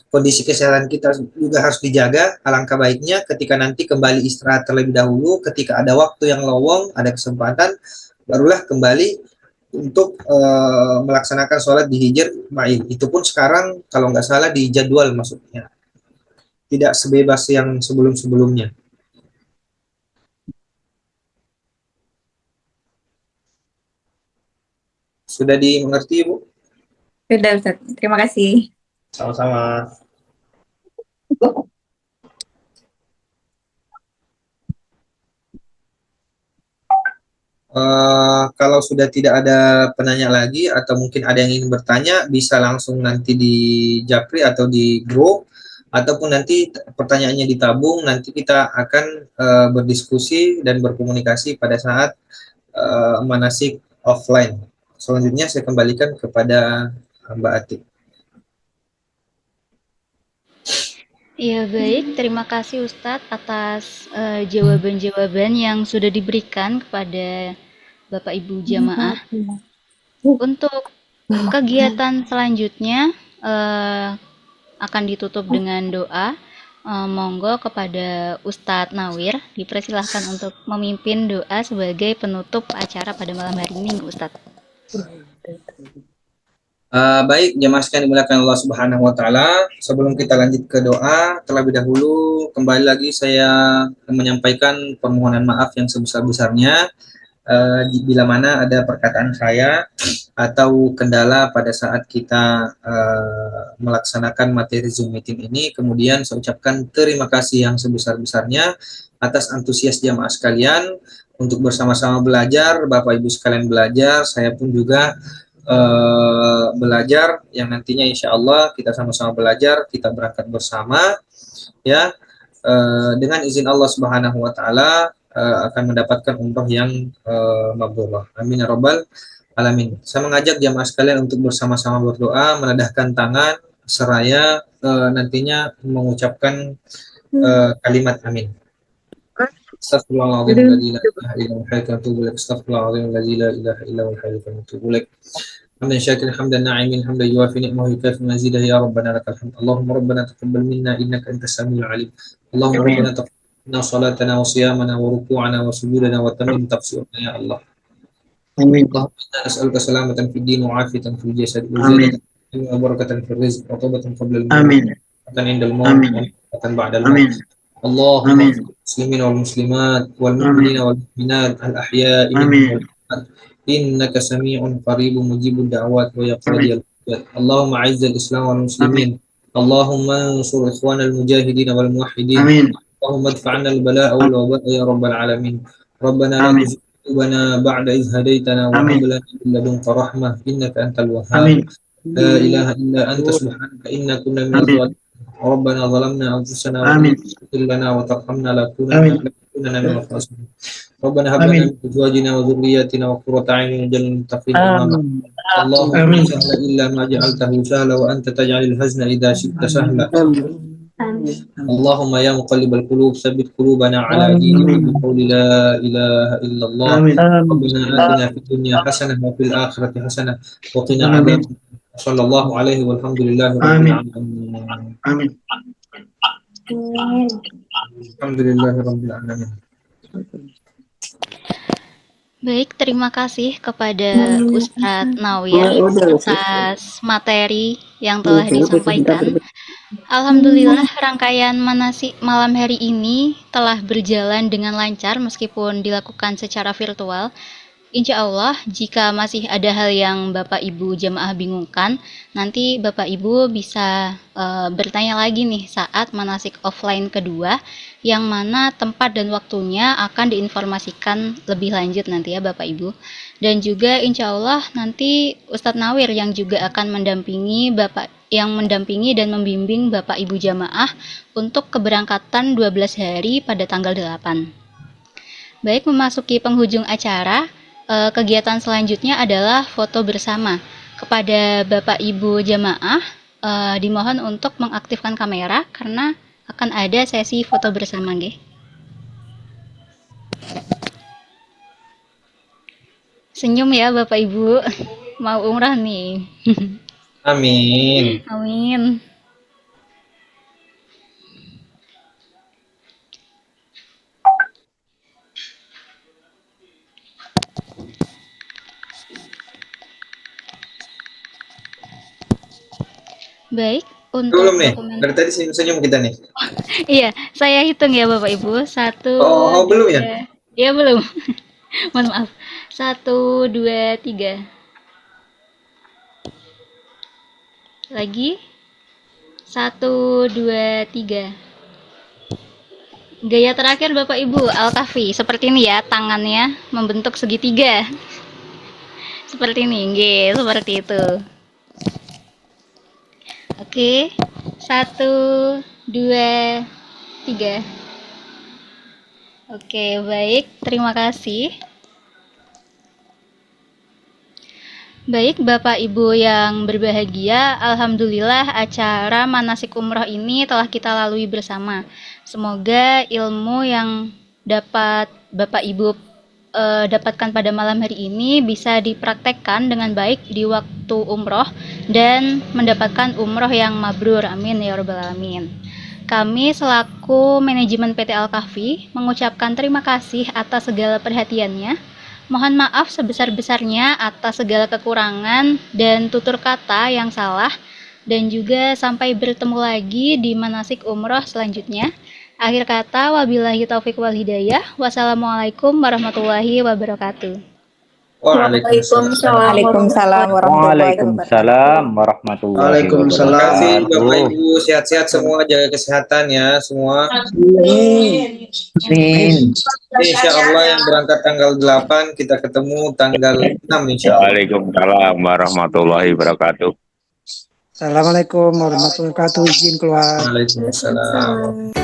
kondisi kesehatan kita juga harus dijaga. Alangkah baiknya ketika nanti kembali istirahat terlebih dahulu, ketika ada waktu yang lowong, ada kesempatan, barulah kembali untuk melaksanakan sholat di Hijr Ismail. Itu pun sekarang kalau nggak salah di jadwal maksudnya. Tidak sebebas yang sebelum-sebelumnya. Sudah dimengerti, Bu?
Sudah Ustaz. Terima kasih.
Sama-sama. Kalau sudah tidak ada penanya lagi atau mungkin ada yang ingin bertanya, bisa langsung nanti di Japri atau di grup, ataupun nanti pertanyaannya ditabung, nanti kita akan berdiskusi dan berkomunikasi pada saat manasik offline. Selanjutnya saya kembalikan kepada Mbak Atik.
Ya baik, terima kasih Ustadz atas jawaban-jawaban yang sudah diberikan kepada Bapak Ibu jamaah. Untuk kegiatan selanjutnya akan ditutup dengan doa. Monggo kepada Ustadz Nawir dipersilahkan untuk memimpin doa sebagai penutup acara pada malam hari ini, Ustadz.
Baik, jamaah sekalian dimuliakan Allah Subhanahu wa taala. Sebelum kita lanjut ke doa, terlebih dahulu kembali lagi saya menyampaikan permohonan maaf yang sebesar-besarnya bila mana ada perkataan saya atau kendala pada saat kita melaksanakan materi Zoom meeting ini. Kemudian saya ucapkan terima kasih yang sebesar-besarnya atas antusias jamaah sekalian untuk bersama-sama belajar. Bapak Ibu sekalian belajar, saya pun juga belajar, yang nantinya insya Allah kita sama-sama belajar, kita berangkat bersama, ya, dengan izin Allah Subhanahu Wa Taala akan mendapatkan umrah yang mabrurah. Amin ya Rabbal Alamin. Saya mengajak jamaah sekalian untuk bersama-sama berdoa, menadahkan tangan seraya nantinya mengucapkan kalimat amin. Astaghfirullahaladzim la ilaha illa huwal hayyul qayyum. Astaghfirullahaladzim la ilaha illa huwal hayyul qayyum. Hamdan syakiran hamdan na'imin hamdan yuwafi ni'mahu yukafi mazidah ya rabbana lakal hamd. Allahumma rabbana taqabbal minna innaka antas samiul alim. Allahumma rabbana taqabbal minna salatana wa siyamana wa ruku'ana wa sujudana wa tamim tafsirna ya Allah.
Amin.
Allahumma nas'aluka salamatan fid din wa afiyatan fil jasad wa ziyadatan wa barakatan fil rizq wa tawbatan qabla al-maut.
Amin.
Wa indal maut wa ba'da al-maut. Allahumma muslimin wal muslimat wal mu'minina wal mu'minat al ahya'i minhum إنك سميع قريب مجيب الدعوات ويقضي الحاجات. اللهم أعز الإسلام والمسلمين. اللهم انصر إخوان المجاهدين والموحدين. اللهم ادفع عنا البلاء والوباء يا رب العالمين. ربنا لا تزغ قلوبنا بعد إذ هديتنا وهب لنا من لدنك رحمة إنك أنت الوهاب. لا إله إلا أنت سبحانك إنا كنا من الظالمين. ربنا ظلمنا أنفسنا وإن لم تغفر لنا وترحمنا لنكونن من الخاسرين. Rabbana hab lana min azwajina wa dhurriyyatina qurrata a'yunin waj'alna lil muttaqina imama. Allahumma la sahla illa ma ja'altahu sahla wa anta taj'alul hazna idza syi'ta sahla. Allahumma ya muqallibal qulub tsabbit qulubana ala dinika biqauli la ilaha illallah. Rabbana atina fid dunya hasanah wa fil akhirati hasanah wa qina adzaban. Sallallahu alaihi walhamdulillahi rabbil alamin.
Amin.
Alhamdulillahi rabbil alamin.
Baik, terima kasih kepada Ustadz Nawir atas materi yang telah disampaikan. Alhamdulillah, rangkaian manasik malam hari ini telah berjalan dengan lancar meskipun dilakukan secara virtual. Insya Allah, jika masih ada hal yang Bapak Ibu jamaah bingungkan, nanti Bapak Ibu bisa bertanya lagi nih saat manasik offline kedua, yang mana tempat dan waktunya akan diinformasikan lebih lanjut nanti ya Bapak Ibu. Dan juga insya Allah nanti Ustadz Nawir yang juga akan mendampingi dan membimbing Bapak Ibu jamaah untuk keberangkatan 12 hari pada tanggal 8. Baik, memasuki penghujung acara. Kegiatan selanjutnya adalah foto bersama. Kepada Bapak Ibu jamaah dimohon untuk mengaktifkan kamera karena akan ada sesi foto bersama nggih. Senyum ya Bapak Ibu, mau umrah nih.
Amin.
Amin. Baik, untuk
Belum nih,
dokumen.
dari tadi senyum kita nih.
Iya, saya hitung ya Bapak Ibu. 1,
belum ya?
2. Iya belum. Mohon maaf. 1, 2, 3. Lagi. 1, 2, 3. Gaya terakhir Bapak Ibu, Al-Kahfi. Seperti ini ya, tangannya membentuk segitiga. Seperti ini, nggih, seperti itu. Oke, 1, 2, 3. Oke, baik, terima kasih. Baik, Bapak Ibu yang berbahagia, alhamdulillah acara manasik umroh ini telah kita lalui bersama. Semoga ilmu yang dapat Bapak Ibu dapatkan pada malam hari ini bisa dipraktekkan dengan baik di waktu umroh dan mendapatkan umroh yang mabrur. Amin ya rabbal alamin. Kami selaku manajemen PT Al-Kahfi mengucapkan terima kasih atas segala perhatiannya. Mohon maaf sebesar-besarnya atas segala kekurangan dan tutur kata yang salah, dan juga sampai bertemu lagi di manasik umroh selanjutnya. Akhir kata, wabillahi taufik wal hidayah. Wassalamualaikum warahmatullahi wabarakatuh.
Waalaikumsalam
Waalaikumsalam warahmatullahi
Terima kasih Bapak
wabarakatuh.
Ibu, sehat-sehat semua, jaga kesehatan ya semua.
Amin.
Insya Allah yang berangkat tanggal 8 kita ketemu tanggal 6 insya Allah.
Waalaikumsalam warahmatullahi wabarakatuh.
Assalamualaikum warahmatullahi wabarakatuh. Izin keluar.
Waalaikumsalam.